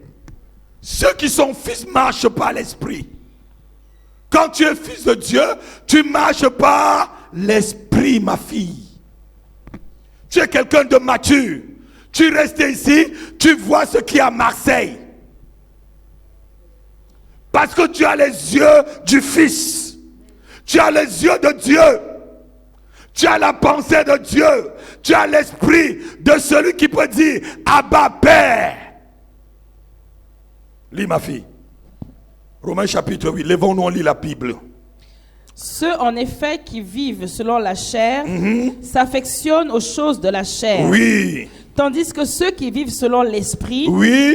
Ceux qui sont fils marchent par l'esprit. Quand tu es fils de Dieu, tu marches par l'esprit, ma fille. Tu es quelqu'un de mature. Tu restes ici, tu vois ce qu'il y a à Marseille. Parce que tu as les yeux du Fils. Tu as les yeux de Dieu. Tu as la pensée de Dieu. Tu as l'esprit de celui qui peut dire Abba Père. Lis ma fille. Romains chapitre 8. Levons-nous, on lit la Bible. Ceux en effet qui vivent selon la chair s'affectionnent aux choses de la chair. Oui. Tandis que ceux qui vivent selon l'esprit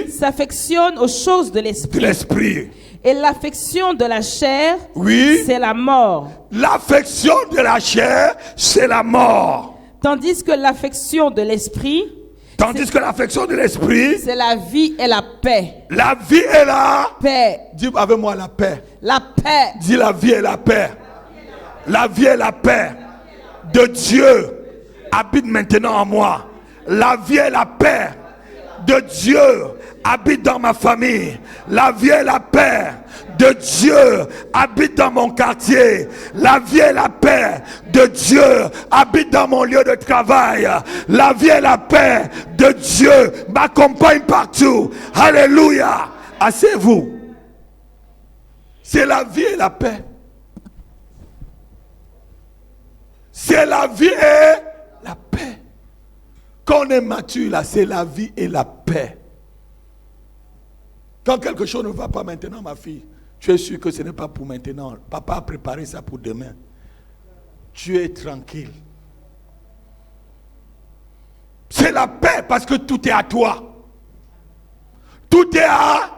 s'affectionnent aux choses de l'esprit. De l'esprit. Et l'affection de la chair, c'est la mort. L'affection de la chair, c'est la mort. Tandis que l'affection de l'esprit, c'est la vie et la paix. La vie et la paix. Dis avec moi la paix. La paix. Dis la vie et la paix. La vie et la paix de Dieu habite maintenant en moi. La vie et la paix de Dieu habite dans ma famille. La vie et la paix de Dieu habite dans mon quartier. La vie et la paix de Dieu habite dans mon lieu de travail. La vie et la paix de Dieu m'accompagne partout. Alléluia. Asseyez-vous. C'est la vie et la paix. C'est la vie et la paix. Quand on est mature là, c'est la vie et la paix. Quand quelque chose ne va pas maintenant, ma fille, tu es sûr que ce n'est pas pour maintenant. Papa a préparé ça pour demain. Tu es tranquille. C'est la paix parce que tout est à toi. Tout est à...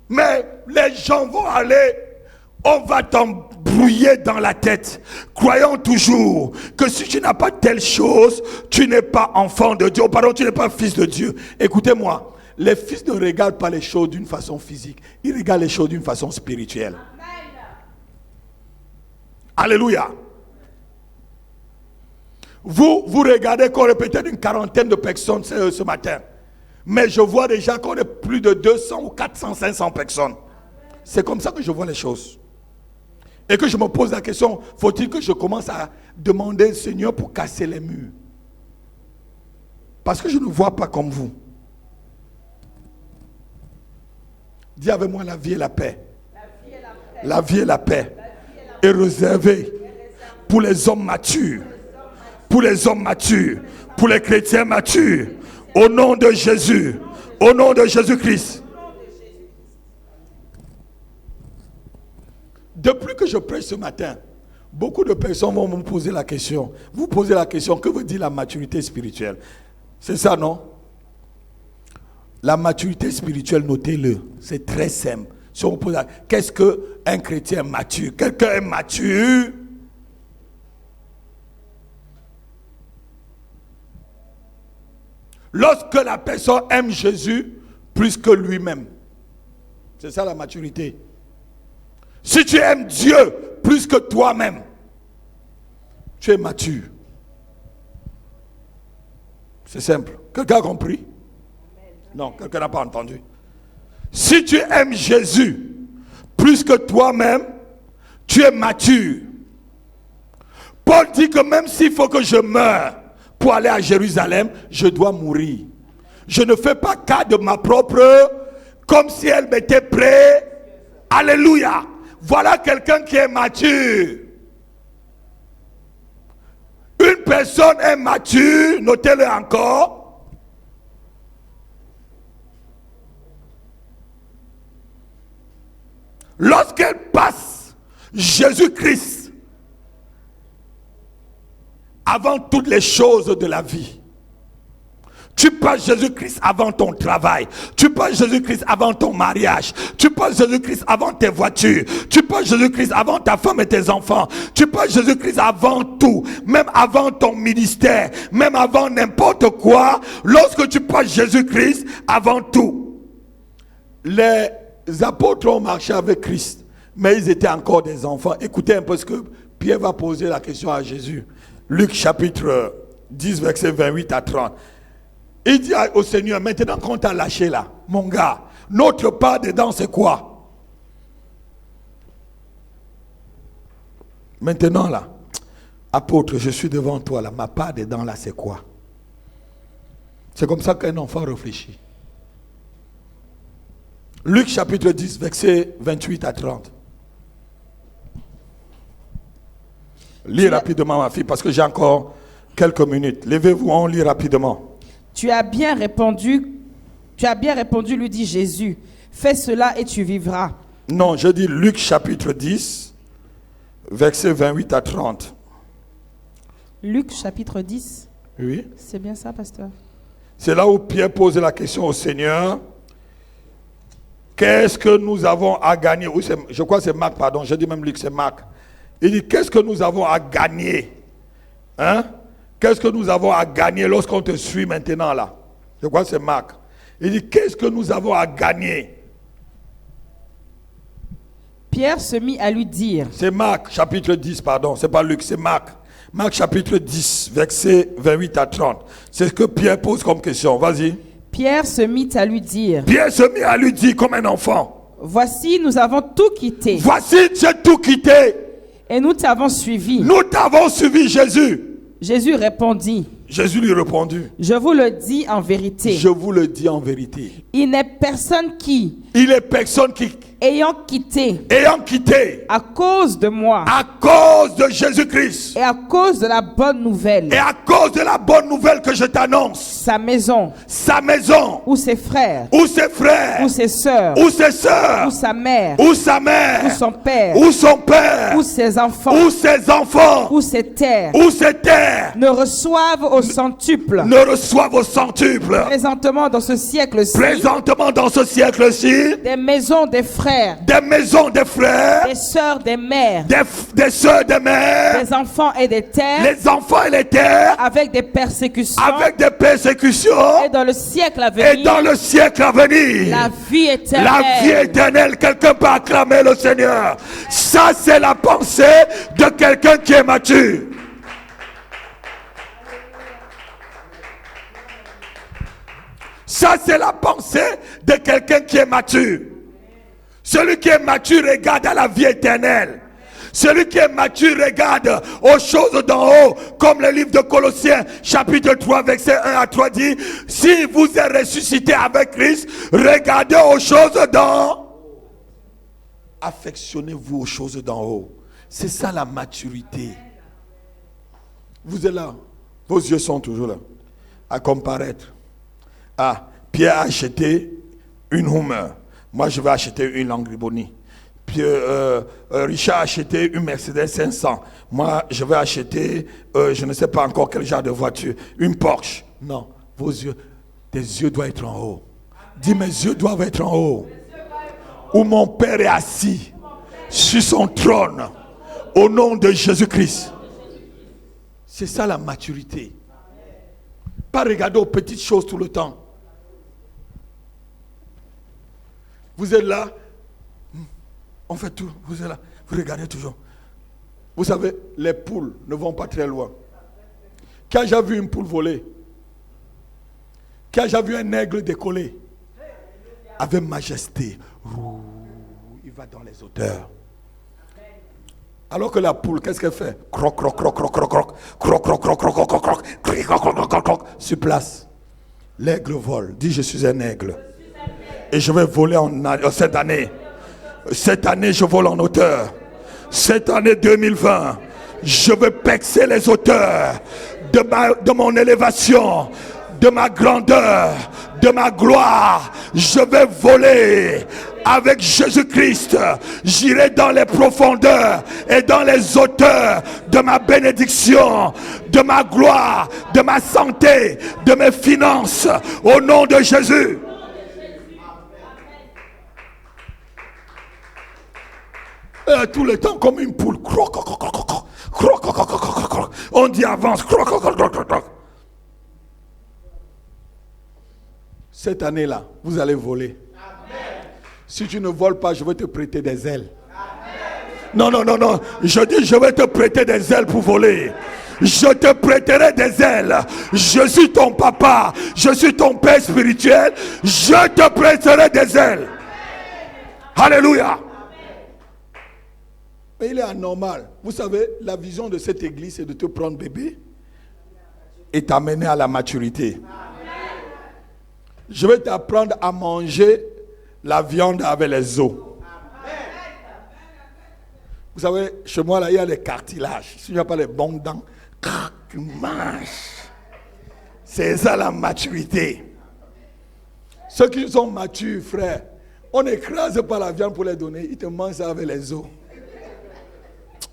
Mais les gens vont aller, on va t'embrouiller dans la tête. Croyons toujours que si tu n'as pas telle chose, tu n'es pas enfant de Dieu. Pardon, tu n'es pas fils de Dieu. Écoutez-moi, les fils ne regardent pas les choses d'une façon physique. Ils regardent les choses d'une façon spirituelle. Amen. Alléluia. Vous regardez qu'on est peut-être une quarantaine de personnes ce matin. Mais je vois déjà qu'on est plus de 200 ou 400, 500 personnes. C'est comme ça que je vois les choses. Et que je me pose la question, faut-il que je commence à demander au Seigneur pour casser les murs? Parce que je ne vois pas comme vous. Dis avec moi la vie et la paix. La vie et la paix est réservée pour les hommes matures. Pour les hommes matures. Pour les chrétiens matures. Au nom de Jésus. Au nom de Jésus-Christ. Depuis que je prêche ce matin, beaucoup de personnes vont me poser la question. Vous posez la question, que veut dire la maturité spirituelle? C'est ça, non? La maturité spirituelle, notez-le, c'est très simple. Si on pose la... Qu'est-ce qu'un chrétien mature? Quelqu'un est mature Lorsque la personne aime Jésus plus que lui-même. C'est ça la maturité. Si tu aimes Dieu plus que toi-même, tu es mature. C'est simple. Quelqu'un a compris? Non, quelqu'un n'a pas entendu. Si tu aimes Jésus plus que toi-même, tu es mature. Paul dit que même s'il faut que je meure pour aller à Jérusalem, je dois mourir. Je ne fais pas cas de ma propre, comme si elle m'était prête. Alléluia. Voilà quelqu'un qui est mature. Une personne est mature, notez-le encore. Lorsqu'elle passe Jésus-Christ avant toutes les choses de la vie. Tu passes Jésus-Christ avant ton travail. Tu passes Jésus-Christ avant ton mariage. Tu passes Jésus-Christ avant tes voitures. Tu passes Jésus-Christ avant ta femme et tes enfants. Tu passes Jésus-Christ avant tout. Même avant ton ministère. Même avant n'importe quoi. Lorsque tu passes Jésus-Christ avant tout. Les apôtres ont marché avec Christ. Mais ils étaient encore des enfants. Écoutez un peu ce que Pierre va poser la question à Jésus. Luc chapitre 10 verset 28 à 30. Il dit au Seigneur, maintenant qu'on t'a lâché là, mon gars, notre part dedans c'est quoi? Maintenant là, apôtre, je suis devant toi là, ma part dedans là c'est quoi? C'est comme ça qu'un enfant réfléchit. Luc chapitre 10, verset 28 à 30. Lis rapidement ma fille parce que j'ai encore quelques minutes. Levez-vous, on lit rapidement. Tu as bien répondu, lui dit Jésus. Fais cela et tu vivras. Non, je dis Luc chapitre 10, versets 28 à 30. Luc chapitre 10. Oui. C'est bien ça, pasteur? C'est là où Pierre pose la question au Seigneur. Qu'est-ce que nous avons à gagner? Oui, je crois que c'est Marc, pardon. Je dis même Luc, c'est Marc. Il dit, qu'est-ce que nous avons à gagner? Hein? Qu'est-ce que nous avons à gagner lorsqu'on te suit maintenant là? Je crois que c'est Marc. Il dit, qu'est-ce que nous avons à gagner? Pierre se mit à lui dire. C'est Marc chapitre 10, pardon. C'est pas Luc, c'est Marc. Marc chapitre 10, versets 28 à 30. C'est ce que Pierre pose comme question. Vas-y. Pierre se mit à lui dire. Pierre se mit à lui dire comme un enfant. Voici, nous avons tout quitté. Voici, j'ai tout quitté. Et nous t'avons suivi. Nous t'avons suivi, Jésus. Jésus répondit. Jésus lui répondit. Je vous le dis en vérité. Je vous le dis en vérité. Il n'est personne qui, ayant quitté, à cause de moi, à cause de Jésus-Christ, et à cause de la bonne nouvelle, et à cause de la bonne nouvelle que je t'annonce, sa maison, ou ses frères, ou ses frères, ou ses sœurs, ou ses sœurs, ou sa mère, ou sa mère, ou son père, ou son père, ou ses enfants, ou ses enfants, ou ses terres, ne reçoivent au centuple, présentement dans ce siècle-ci, des maisons des frères, des sœurs des mères, des enfants et des terres, avec des persécutions, et dans le siècle à venir, la vie éternelle. Quelqu'un peut acclamer le Seigneur. Ça, c'est la pensée de quelqu'un qui est mature. Ça, c'est la pensée de quelqu'un qui est mature. Celui qui est mature regarde à la vie éternelle. Celui qui est mature regarde aux choses d'en haut, comme le livre de Colossiens, chapitre 3, verset 1 à 3 dit, si vous êtes ressuscité avec Christ, regardez aux choses d'en haut. Affectionnez-vous aux choses d'en haut. C'est ça la maturité. Vous êtes là. Vos yeux sont toujours là, à comparaître. Ah, Pierre a acheté une Hummer. Moi, je vais acheter une Lamborghini. Richard a acheté une Mercedes 500. Moi, je vais acheter, je ne sais pas encore quel genre de voiture. Une Porsche. Non, vos yeux, tes yeux doivent être en haut. Dis, mes yeux doivent être en haut. Où mon Père est assis sur son trône. Au nom de Jésus-Christ. C'est ça la maturité. Pas regarder aux petites choses tout le temps. Vous êtes là, on fait tout, vous êtes là, vous regardez toujours. Vous savez, les poules ne vont pas très loin. Qui a déjà vu une poule voler? Qui a déjà vu un aigle décoller? Avec majesté. Il va dans les hauteurs. Alors que la poule, qu'est-ce qu'elle fait? Croc, croc, croc, croc, croc, croc, croc, croc, croc, croc, croc, croc, croc, croc, croc, sur place. L'aigle vole. Dis, je suis un aigle. Et je vais voler cette année. Cette année, je vole en hauteur. Cette année 2020, je vais percer les hauteurs de mon élévation, de ma grandeur, de ma gloire. Je vais voler avec Jésus-Christ. J'irai dans les profondeurs et dans les hauteurs de ma bénédiction, de ma gloire, de ma santé, de mes finances, au nom de Jésus. Tout le temps comme une poule. On dit avance. Cette année-là, vous allez voler. Si tu ne voles pas, je vais te prêter des ailes. Non. Je dis, je vais te prêter des ailes pour voler. Je te prêterai des ailes. Je suis ton papa. Je suis ton père spirituel. Je te prêterai des ailes. Alléluia. Mais il est anormal. Vous savez, la vision de cette église, c'est de te prendre bébé et t'amener à la maturité. Je vais t'apprendre à manger la viande avec les os. Vous savez, chez moi, là, il y a les cartilages. Si il n'y a pas les bons dents, tu manges. C'est ça la maturité. Ceux qui sont matures, frère, on n'écrase pas la viande pour les donner. Ils te mangent ça avec les os.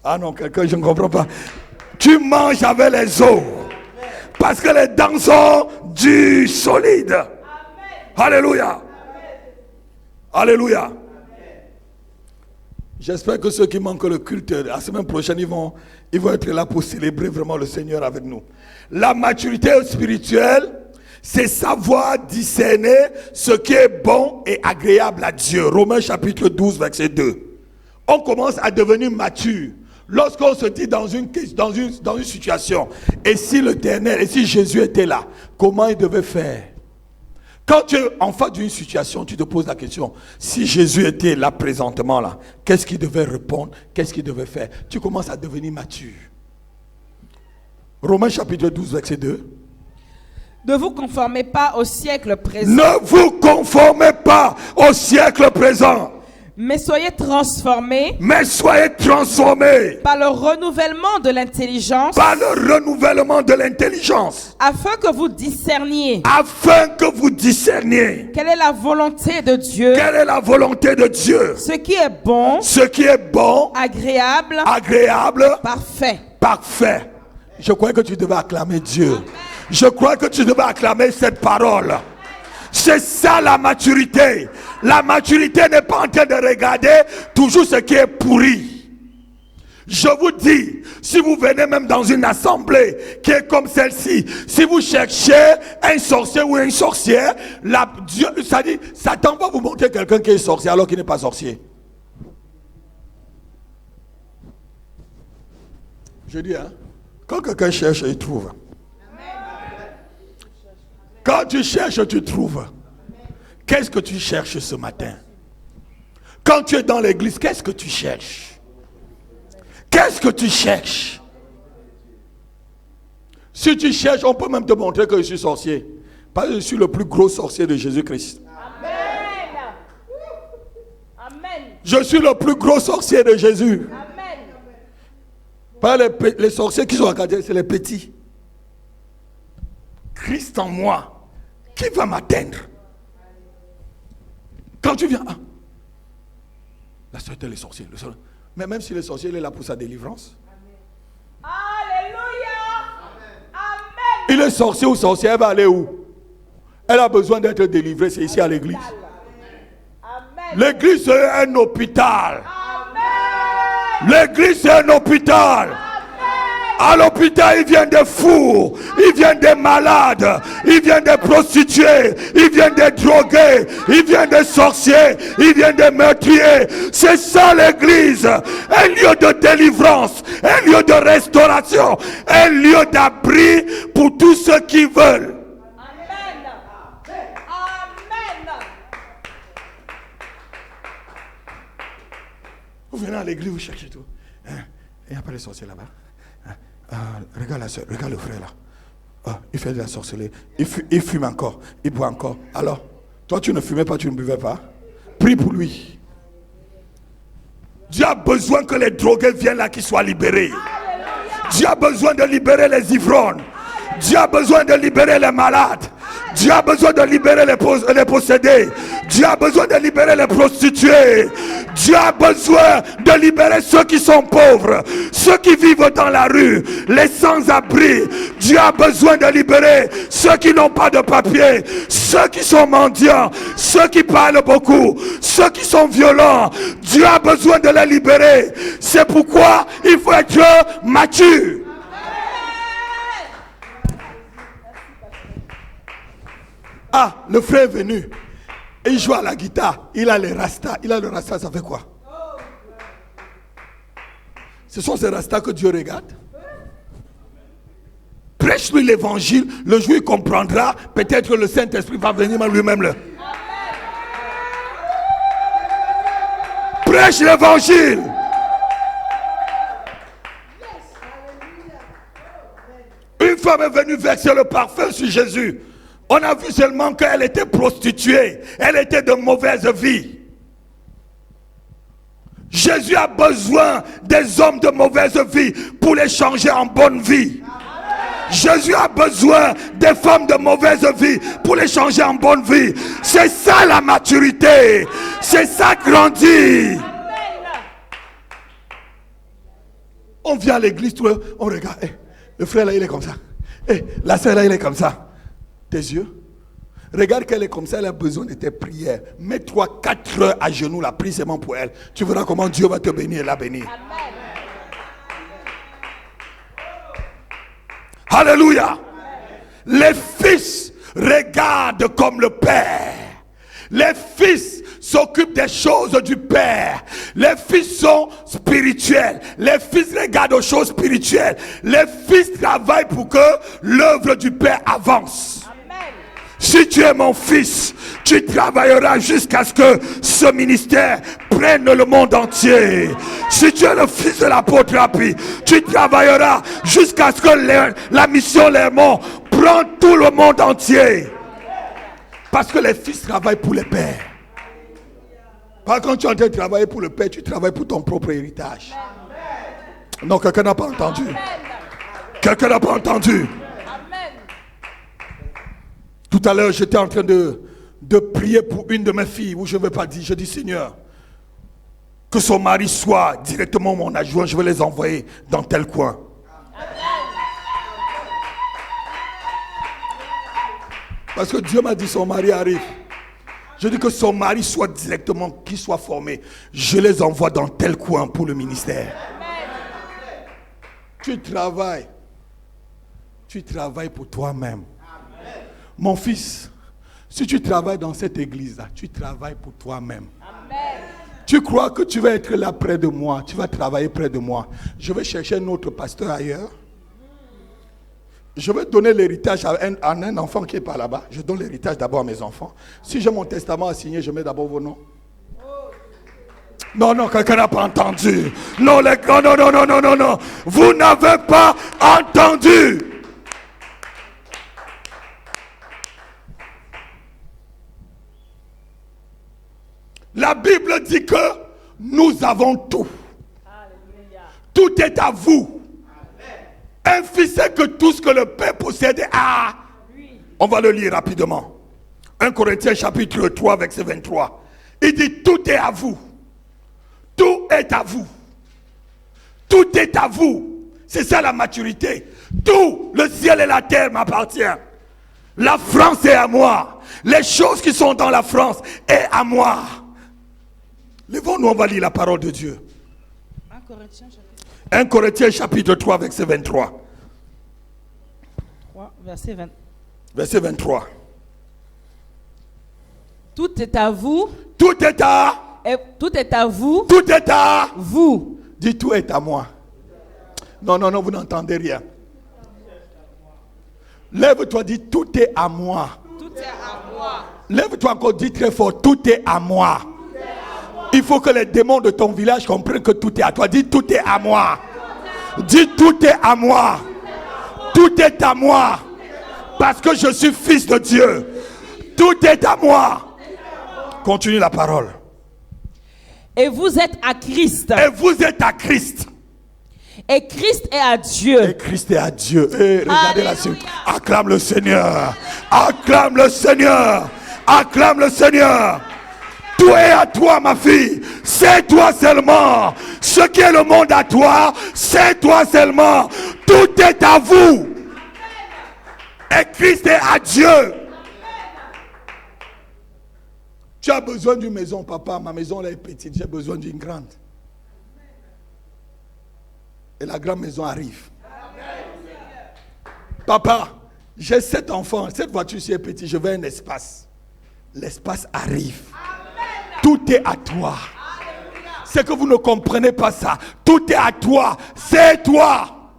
Ah non, quelqu'un, je ne comprends pas. Tu manges avec les os. Parce que les dents sont du solide. Alléluia. Alléluia. J'espère que ceux qui manquent le culte, la semaine prochaine, ils vont être là pour célébrer vraiment le Seigneur avec nous. La maturité spirituelle, c'est savoir discerner ce qui est bon et agréable à Dieu. Romains chapitre 12, verset 2. On commence à devenir mature lorsqu'on se dit dans une situation, et si l'Éternel, et si Jésus était là, comment il devait faire? Quand tu es en face d'une situation, tu te poses la question, si Jésus était là présentement, là, qu'est-ce qu'il devait répondre? Qu'est-ce qu'il devait faire? Tu commences à devenir mature. Romains chapitre 12, verset 2. Ne vous conformez pas au siècle présent. Ne vous conformez pas au siècle présent. Mais soyez transformés. Mais soyez transformés. Par le renouvellement de l'intelligence. Par le renouvellement de l'intelligence. Afin que vous discerniez. Afin que vous discerniez. Quelle est la volonté de Dieu. Quelle est la volonté de Dieu. Ce qui est bon. Ce qui est bon. Agréable. Agréable. Parfait. Parfait. Je crois que tu devais acclamer Dieu. Amen. Je crois que tu devais acclamer cette parole. C'est ça la maturité. La maturité n'est pas en train de regarder toujours ce qui est pourri. Je vous dis, si vous venez même dans une assemblée qui est comme celle-ci, si vous cherchez un sorcier ou une sorcière, Dieu, ça dit, Satan va vous montrer quelqu'un qui est sorcier alors qu'il n'est pas sorcier. Je dis, hein, quand quelqu'un cherche, il trouve. Quand tu cherches, tu trouves. Qu'est-ce que tu cherches ce matin? Quand tu es dans l'église, qu'est-ce que tu cherches? Qu'est-ce que tu cherches? Si tu cherches, on peut même te montrer que je suis sorcier. Parce que je suis le plus gros sorcier de Jésus-Christ. Amen. Amen. Je suis le plus gros sorcier de Jésus. Amen. Pas les sorciers qui sont à Cadillac, c'est les petits. Christ en moi. Qui va m'atteindre? Quand tu viens, la sœur est sorcier. Mais même si le sorcier est là pour sa délivrance. Alléluia. Amen. Il est sorcier ou sorcière, elle va aller où? Elle a besoin d'être délivrée, c'est ici à l'église. L'église c'est un hôpital. Amen. L'église c'est un hôpital. Amen. À l'hôpital, il vient des fous, il vient des malades, il vient des prostituées, il vient des drogués, il vient des sorciers, il vient des meurtriers. C'est ça l'église, un lieu de délivrance, un lieu de restauration, un lieu d'abri pour tous ceux qui veulent. Amen. Amen. Vous venez à l'église, vous cherchez tout. Il n'y a pas de sorciers là-bas. Regarde la soeur, regarde le frère là. Il fait de la sorcellerie. Il fume encore, il boit encore. Alors, toi tu ne fumais pas, tu ne buvais pas. Prie pour lui. Dieu a besoin que les drogués viennent là, qu'ils soient libérés. Dieu a besoin de libérer les ivrognes. Dieu a besoin de libérer les malades. Dieu a besoin de libérer les possédés. Dieu a besoin de libérer les prostituées. Dieu a besoin de libérer ceux qui sont pauvres, ceux qui vivent dans la rue, les sans-abri. Dieu a besoin de libérer ceux qui n'ont pas de papier, ceux qui sont mendiants, ceux qui parlent beaucoup, ceux qui sont violents. Dieu a besoin de les libérer. C'est pourquoi il faut être mature. Ah, le frère est venu. Et il joue à la guitare. Il a les rastas. Il a le rasta, ça fait quoi? Ce sont ces rastas que Dieu regarde. Prêche-lui l'évangile. Le jour où il comprendra, peut-être que le Saint-Esprit va venir lui-même. Prêche l'évangile. Une femme est venue verser le parfum sur Jésus. On a vu seulement qu'elle était prostituée. Elle était de mauvaise vie. Jésus a besoin des hommes de mauvaise vie pour les changer en bonne vie. Jésus a besoin des femmes de mauvaise vie pour les changer en bonne vie. C'est ça la maturité. C'est ça grandir. On vient à l'église, on regarde. Le frère là, il est comme ça. La sœur là, il est comme ça. Tes yeux, regarde qu'elle est comme ça, elle a besoin de tes prières. Mets-toi 4 heures à genoux, la prie seulement pour elle. Tu verras comment Dieu va te bénir et la bénir. Amen. Alléluia. Les fils regardent comme le Père. Les fils s'occupent des choses du Père. Les fils sont spirituels. Les fils regardent aux choses spirituelles. Les fils travaillent pour que l'œuvre du Père avance. Si tu es mon fils, tu travailleras jusqu'à ce que ce ministère prenne le monde entier. Si tu es le fils de l'apôtre Rapi, tu travailleras jusqu'à ce que la mission Lermont prenne tout le monde entier. Parce que les fils travaillent pour les pères. Pas quand tu es en train de travailler pour le père, tu travailles pour ton propre héritage. Non, quelqu'un n'a pas entendu. Quelqu'un n'a pas entendu. Tout à l'heure, j'étais en train de prier pour une de mes filles, où je ne vais pas dire, je dis Seigneur, que son mari soit directement mon adjoint, je vais les envoyer dans tel coin. Parce que Dieu m'a dit son mari arrive. Je dis que son mari soit directement, qu'il soit formé. Je les envoie dans tel coin pour le ministère. Tu travailles pour toi-même. Mon fils, si tu travailles dans cette église-là, tu travailles pour toi-même. Tu crois que tu vas être là près de moi, tu vas travailler près de moi. Je vais chercher un autre pasteur ailleurs. Je vais donner l'héritage à un enfant qui est par là-bas. Je donne l'héritage d'abord à mes enfants. Si j'ai mon testament à signer, je mets d'abord vos noms. Non, quelqu'un n'a pas entendu. Non, non. Vous n'avez pas entendu. La Bible dit que nous avons tout. Alléluia. Tout est à vous. Amen. Un fils sait que tout ce que le Père possède a. Oui. On va le lire rapidement. 1 Corinthiens chapitre 3 verset 23. Il dit tout est à vous. Tout est à vous. Tout est à vous. C'est ça la maturité. Tout, le ciel et la terre m'appartiennent. La France est à moi. Les choses qui sont dans la France est à moi. Levons-nous, on va lire la parole de Dieu. 1 Corinthiens chapitre 1 Corinthiens chapitre 3, verset 23. 3, verset 20. Verset 23. Tout est à vous. Tout est à... Tout est à vous. Tout est à... Vous. Dis tout est à moi. Non, non, non, vous n'entendez rien. Lève-toi, dis tout est à moi. Tout est à moi. Lève-toi encore, dis très fort, tout est à moi. Il faut que les démons de ton village comprennent que tout est à toi. Dis tout est à moi. Dis tout est à moi. Tout est à moi. Parce que je suis fils de Dieu. Tout est à moi. Continue la parole. Et vous êtes à Christ. Et vous êtes à Christ. Et Christ est à Dieu. Et Christ est à Dieu. Et regardez la Alléluia. suite. Acclame le Seigneur. Acclame le Seigneur. Acclame le Seigneur. Tout est à toi, ma fille. C'est toi seulement. Ce qui est le monde à toi, c'est toi seulement. Tout est à vous. Et Christ est à Dieu. Tu as besoin d'une maison, papa. Ma maison là est petite. J'ai besoin d'une grande. Et la grande maison arrive. Papa, j'ai 7 enfants. Cette voiture-ci est petite. Je veux un espace. L'espace arrive. Tout est à toi. C'est que vous ne comprenez pas ça. Tout est à toi. C'est toi.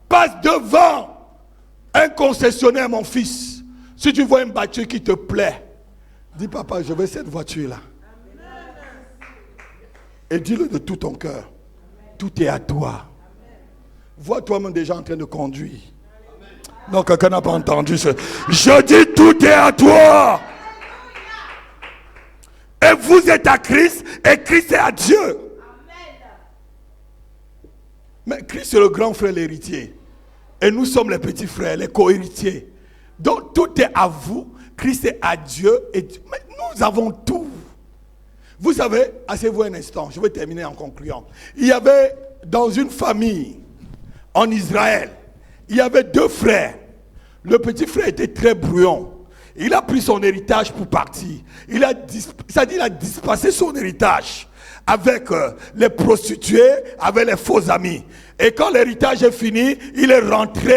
Passe devant un concessionnaire, mon fils. Si tu vois une voiture qui te plaît, dis papa, je veux cette voiture-là. Et dis-le de tout ton cœur. Tout est à toi. Vois toi-même déjà en train de conduire. Non, quelqu'un n'a pas entendu ce. Je dis tout est à toi. Et vous êtes à Christ et Christ est à Dieu. Mais Christ est le grand frère, l'héritier. Et nous sommes les petits frères, les co-héritiers. Donc tout est à vous. Christ est à Dieu. Mais nous avons tout. Vous savez, asseyez-vous un instant, je vais terminer en concluant. Il y avait dans une famille en Israël, il y avait 2 frères. Le petit frère était très brouillon. Il a pris son héritage pour partir. Il a dispersé son héritage avec les prostituées, avec les faux amis. Et quand l'héritage est fini, il est rentré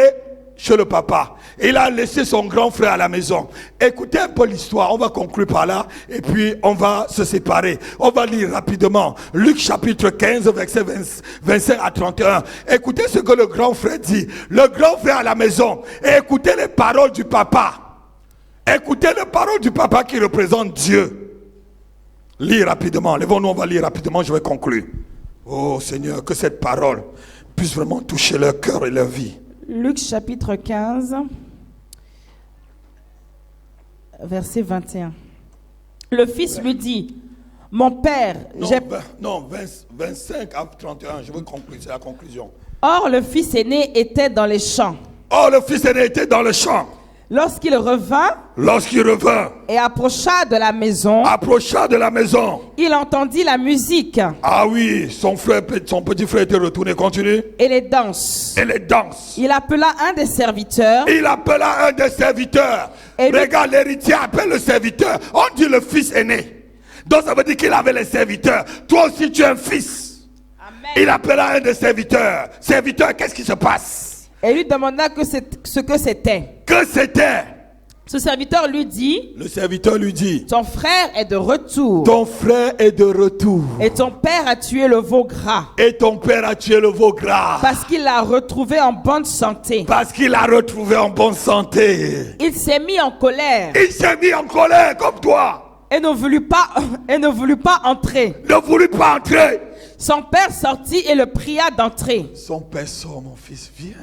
chez le papa. Il a laissé son grand frère à la maison. Écoutez un peu l'histoire, on va conclure par là et puis on va se séparer. On va lire rapidement Luc chapitre 15 verset 25 à 31. Écoutez ce que le grand frère dit. Le grand frère à la maison. Et écoutez les paroles du papa. Écoutez les paroles du papa qui représente Dieu. Lis rapidement, levons-nous, on va lire rapidement, je vais conclure. Oh Seigneur, que cette parole puisse vraiment toucher leur cœur et leur vie. Luc chapitre 15, verset 21. Le fils lui dit, mon père, j'ai... Non, 25 à 31, je veux conclure, c'est la conclusion. Or, le fils aîné était dans les champs. Or, le fils aîné était dans le champ. Lorsqu'il revint et approcha de la maison, il entendit la musique. Ah oui, son petit frère était retourné, continue. Et les danses. Il appela un des serviteurs. Et regarde, l'héritier appelle le serviteur. On dit le fils aîné. Donc ça veut dire qu'il avait les serviteurs. Toi aussi tu es un fils. Amen. Il appela un des serviteurs. Serviteur, qu'est-ce qui se passe? Et lui demanda ce que c'était. Que c'était? Ce serviteur lui dit. Le serviteur lui dit. Ton frère est de retour. Ton frère est de retour. Et ton père a tué le veau gras. Parce qu'il l'a retrouvé en bonne santé. Il s'est mis en colère. Comme toi. Et ne voulut pas entrer. Son père sortit et le pria d'entrer. Son père sort, mon fils, viens.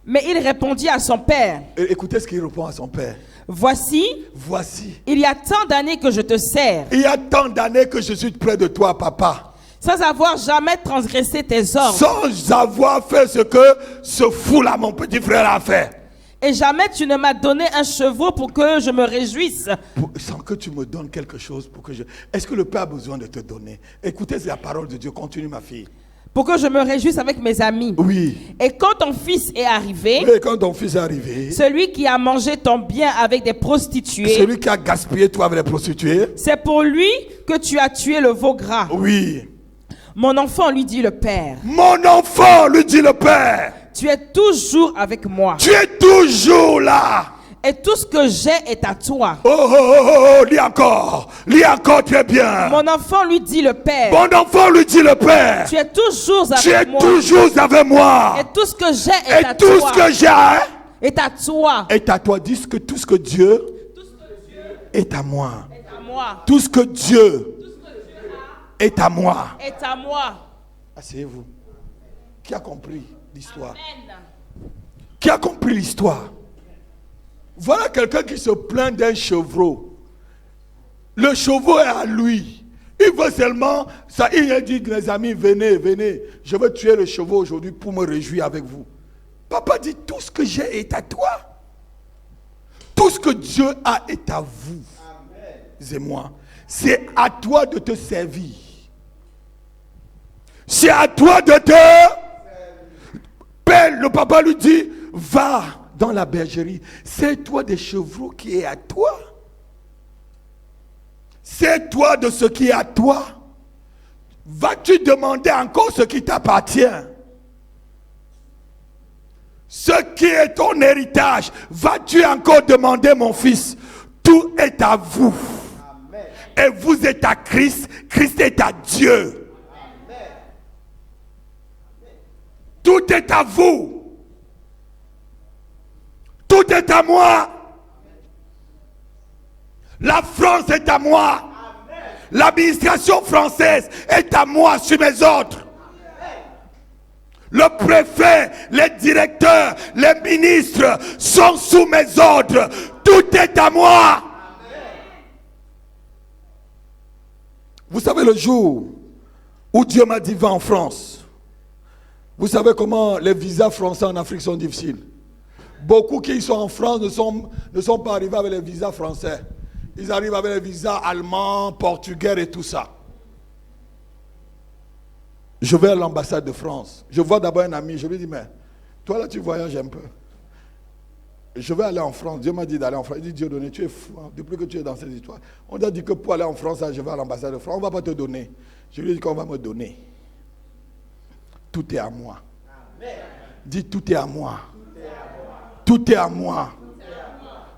Mais il répondit à son père. Et écoutez ce qu'il répond à son père. Voici, il y a tant d'années que je te sers. Il y a tant d'années que je suis près de toi, papa. Sans avoir jamais transgressé tes ordres. Sans avoir fait ce que ce fou-là, mon petit frère, a fait. Et jamais tu ne m'as donné un chevreau pour que je me réjouisse. Sans que tu me donnes quelque chose pour que je... Est-ce que le Père a besoin de te donner? Écoutez la parole de Dieu. Continue, ma fille. Pour que je me réjouisse avec mes amis. Oui. Et quand ton fils est arrivé. Celui qui a mangé ton bien avec des prostituées. Celui qui a gaspillé toi avec les prostituées. C'est pour lui que tu as tué le veau gras. Oui. Mon enfant, lui dit le Père, Mon enfant, lui dit le Père, tu es toujours avec moi. tu es toujours là. Et tout ce que j'ai est à toi. Oh, oh, oh, oh, lis encore, très bien. Mon enfant, lui dit le Père, Mon enfant, lui dit le Père, tu es toujours tu es avec moi. toujours avec moi. Et tout ce que j'ai est à Et tout toi. ce que j'ai Est à toi. est à toi. Dis que tout ce que Dieu est à moi. Est à moi. Tout ce que Dieu est à moi. Est à moi. Asseyez-vous. Qui a compris l'histoire? Amen. Qui a compris l'histoire? Voilà quelqu'un qui se plaint d'un chevreau. Le chevreau est à lui. Il veut seulement, ça, il a dit, les amis, venez, venez. Je veux tuer le chevreau aujourd'hui pour me réjouir avec vous. Papa dit, tout ce que j'ai est à toi. Tout ce que Dieu a est à vous. C'est moi. C'est à toi de te servir. C'est à toi de te... Père, le papa lui dit, va dans la bergerie. C'est toi des chevreaux qui est à toi. C'est toi de ce qui est à toi. Vas-tu demander encore ce qui t'appartient? Ce qui est ton héritage, vas-tu encore demander, mon fils? Tout est à vous. Amen. Et vous êtes à Christ, Christ est à Dieu. Amen. Tout est à vous. Tout est à moi. La France est à moi. L'administration française est à moi sur mes ordres. Le préfet, les directeurs, les ministres sont sous mes ordres. Tout est à moi. Vous savez le jour où Dieu m'a dit va en France. Vous savez comment les visas français en Afrique sont difficiles. Beaucoup qui sont en France ne sont pas arrivés avec les visas français. Ils arrivent avec les visas allemands, portugais et tout ça. Je vais à l'ambassade de France. Je vois d'abord un ami. Je lui dis, mais toi là tu voyages un peu. Je vais aller en France. Dieu m'a dit d'aller en France. Il dit, Dieu donné, tu es fou. Hein? Depuis que tu es dans cette histoire. On t'a dit que pour aller en France, là, je vais à l'ambassade de France. On ne va pas te donner. Je lui ai dit qu'on va me donner. Tout est à moi. Amen. Dis, tout est à moi. Tout est à moi.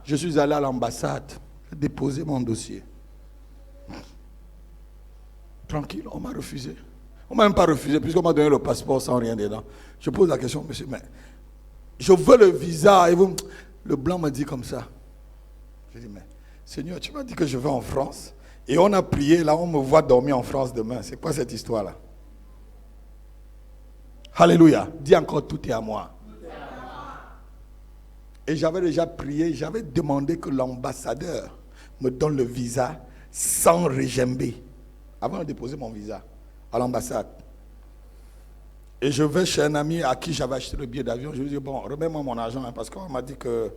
Je suis allé à l'ambassade déposer mon dossier. Tranquille, on m'a refusé. On ne m'a même pas refusé puisqu'on m'a donné le passeport sans rien dedans. Je pose la question, monsieur, mais je veux le visa. Et vous, le blanc m'a dit comme ça. Je dis, mais Seigneur, tu m'as dit que je vais en France. Et on a prié, là on me voit dormir en France demain. C'est quoi cette histoire-là? Alléluia. Dis encore, tout est à moi. Et j'avais déjà prié, j'avais demandé que l'ambassadeur me donne le visa sans régimber avant de déposer mon visa à l'ambassade. Et je vais chez un ami à qui j'avais acheté le billet d'avion. Je lui dis, bon, remets-moi mon argent, hein, parce qu'on m'a dit que...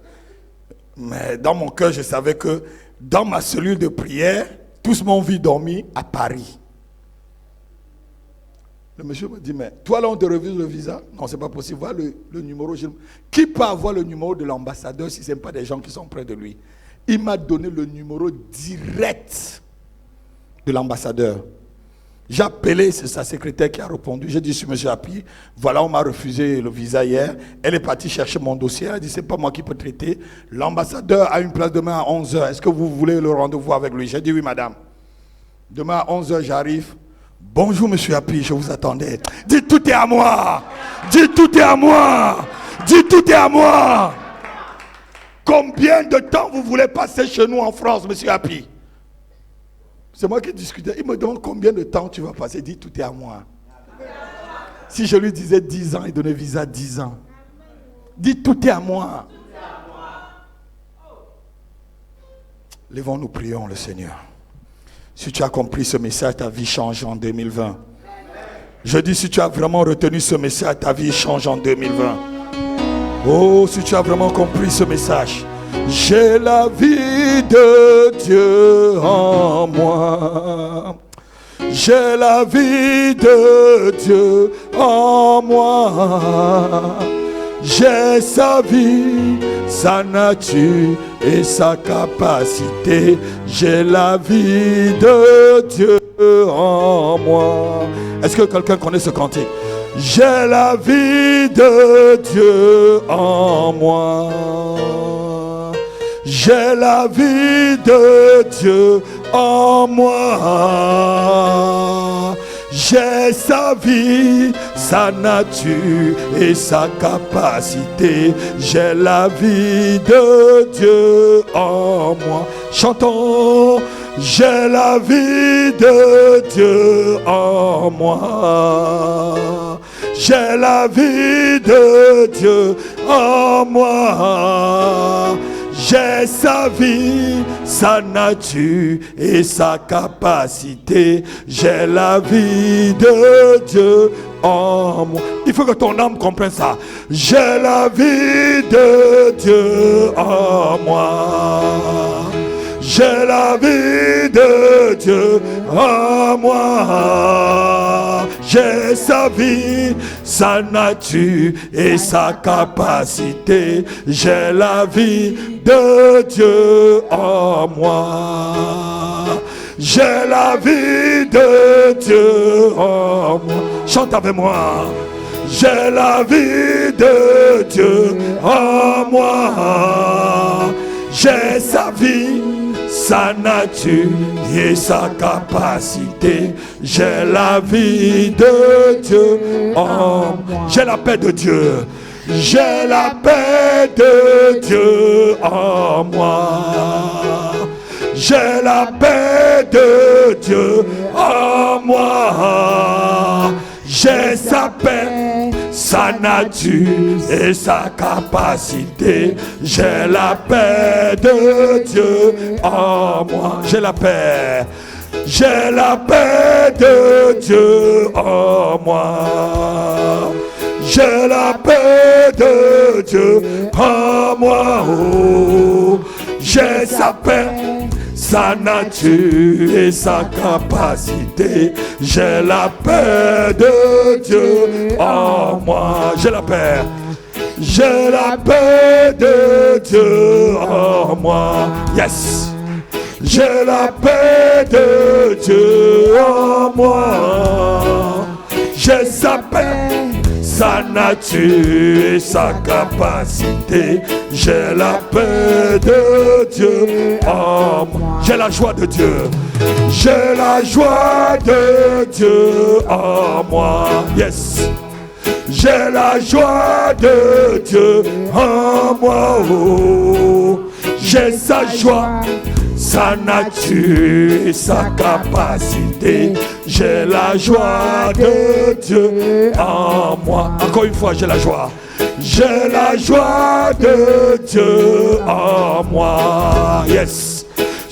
Mais dans mon cœur, je savais que dans ma cellule de prière, tous m'ont vu dormir à Paris. Le monsieur me dit, mais toi là on te refuse le visa? Non, c'est pas possible. Voilà le numéro. Qui peut avoir le numéro de l'ambassadeur si ce n'est pas des gens qui sont près de lui? Il m'a donné le numéro direct de l'ambassadeur. J'ai appelé, c'est sa secrétaire qui a répondu. J'ai dit, sur monsieur Appi, voilà, on m'a refusé le visa hier. Elle est partie chercher mon dossier. Elle a dit, c'est pas moi qui peux traiter. L'ambassadeur a une place demain à 11h. Est-ce que vous voulez le rendez-vous avec lui? J'ai dit, oui, madame. Demain à 11h, j'arrive. Bonjour, monsieur Appi, je vous attendais. Dites, tout est à moi. Dites, tout est à moi. Dites, tout est à moi. Combien de temps vous voulez passer chez nous en France, monsieur Appi? C'est moi qui discutais. Il me demande combien de temps tu vas passer. Dis, tout est à moi. Si je lui disais 10 ans, il donnait visa 10 ans. Dis, tout est à moi. Lèvons-nous, prions le Seigneur. Si tu as compris ce message, ta vie change en 2020. Je dis, si tu as vraiment retenu ce message, ta vie change en 2020. Oh, si tu as vraiment compris ce message. J'ai la vie de Dieu en moi. J'ai la vie de Dieu en moi. J'ai sa vie sa nature et sa capacité. J'ai la vie de Dieu en moi. Est-ce que quelqu'un connaît ce cantique? J'ai la vie de Dieu en moi. J'ai la vie de Dieu en moi. J'ai sa vie, sa nature et sa capacité. J'ai la vie de Dieu en moi. Chantons. J'ai la vie de Dieu en moi. J'ai la vie de Dieu en moi. J'ai sa vie, sa nature et sa capacité. J'ai la vie de Dieu en moi. Il faut que ton âme comprenne ça. J'ai la vie de Dieu en moi. J'ai la vie de Dieu en moi. J'ai sa vie, sa nature et sa capacité. J'ai la vie de Dieu en moi. J'ai la vie de Dieu en moi. Chante avec moi. J'ai la vie de Dieu en moi. J'ai sa vie, sa nature et sa capacité. J'ai la vie de Dieu en moi. J'ai la paix de Dieu. J'ai la paix de Dieu en moi. J'ai la paix de Dieu en moi. J'ai sa paix, sa nature et sa capacité. J'ai la paix de Dieu en moi. J'ai la paix. J'ai la paix de Dieu en moi. J'ai la paix de Dieu en moi. Oh. J'ai sa paix, sa nature et sa capacité. J'ai la paix de Dieu en moi. J'ai la paix. J'ai la paix de Dieu en moi. Yes. J'ai la paix de Dieu en moi. J'ai sa paix, sa nature et sa capacité. J'ai la paix de Dieu en moi. J'ai la joie de Dieu. J'ai la joie de Dieu en moi. Yes. J'ai la joie de Dieu en moi. Oh. J'ai sa joie, sa nature et sa capacité. J'ai la joie de Dieu en moi. Encore une fois, j'ai la joie. J'ai la joie de Dieu en moi. Yes.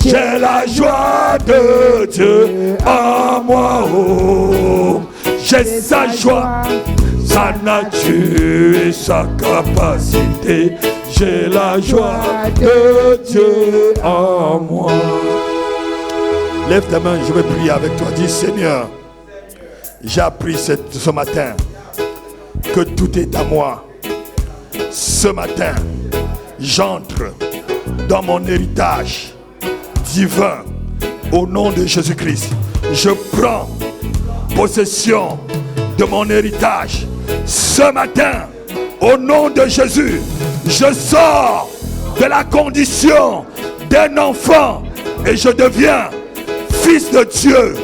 J'ai la joie de Dieu en moi. Oh. J'ai sa joie, sa nature et sa capacité. J'ai la joie de Dieu en moi. Lève ta main, je vais prier avec toi. Dis Seigneur, j'ai appris ce matin que tout est à moi. Ce matin, j'entre dans mon héritage divin au nom de Jésus-Christ. Je prends possession de mon héritage. Ce matin, au nom de Jésus, je sors de la condition d'un enfant et je deviens fils de Dieu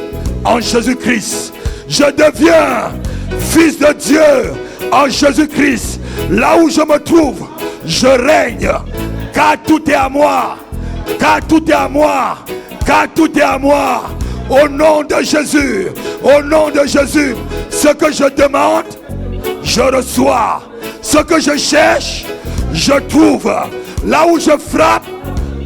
en Jésus-Christ. Je deviens fils de Dieu en Jésus-Christ. Là où je me trouve, je règne, car tout est à moi, car tout est à moi, car tout est à moi. Au nom de Jésus, au nom de Jésus, ce que je demande, je reçois. Ce que je cherche, je trouve. Là où je frappe,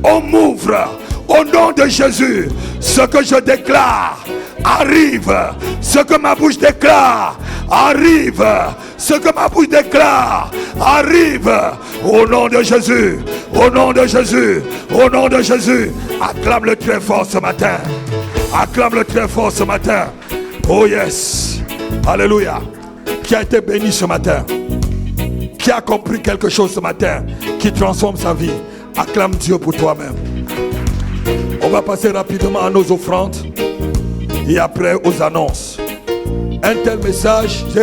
on m'ouvre. Au nom de Jésus, ce que je déclare arrive. Ce que ma bouche déclare arrive. Ce que ma bouche déclare arrive. Au nom de Jésus, au nom de Jésus, au nom de Jésus. Acclame-le très fort ce matin. Acclame-le très fort ce matin. Oh yes. Alléluia. Qui a été béni ce matin? qui a compris quelque chose ce matin, qui transforme sa vie, acclame Dieu pour toi-même. On va passer rapidement à nos offrandes et après aux annonces. Un tel message, j'ai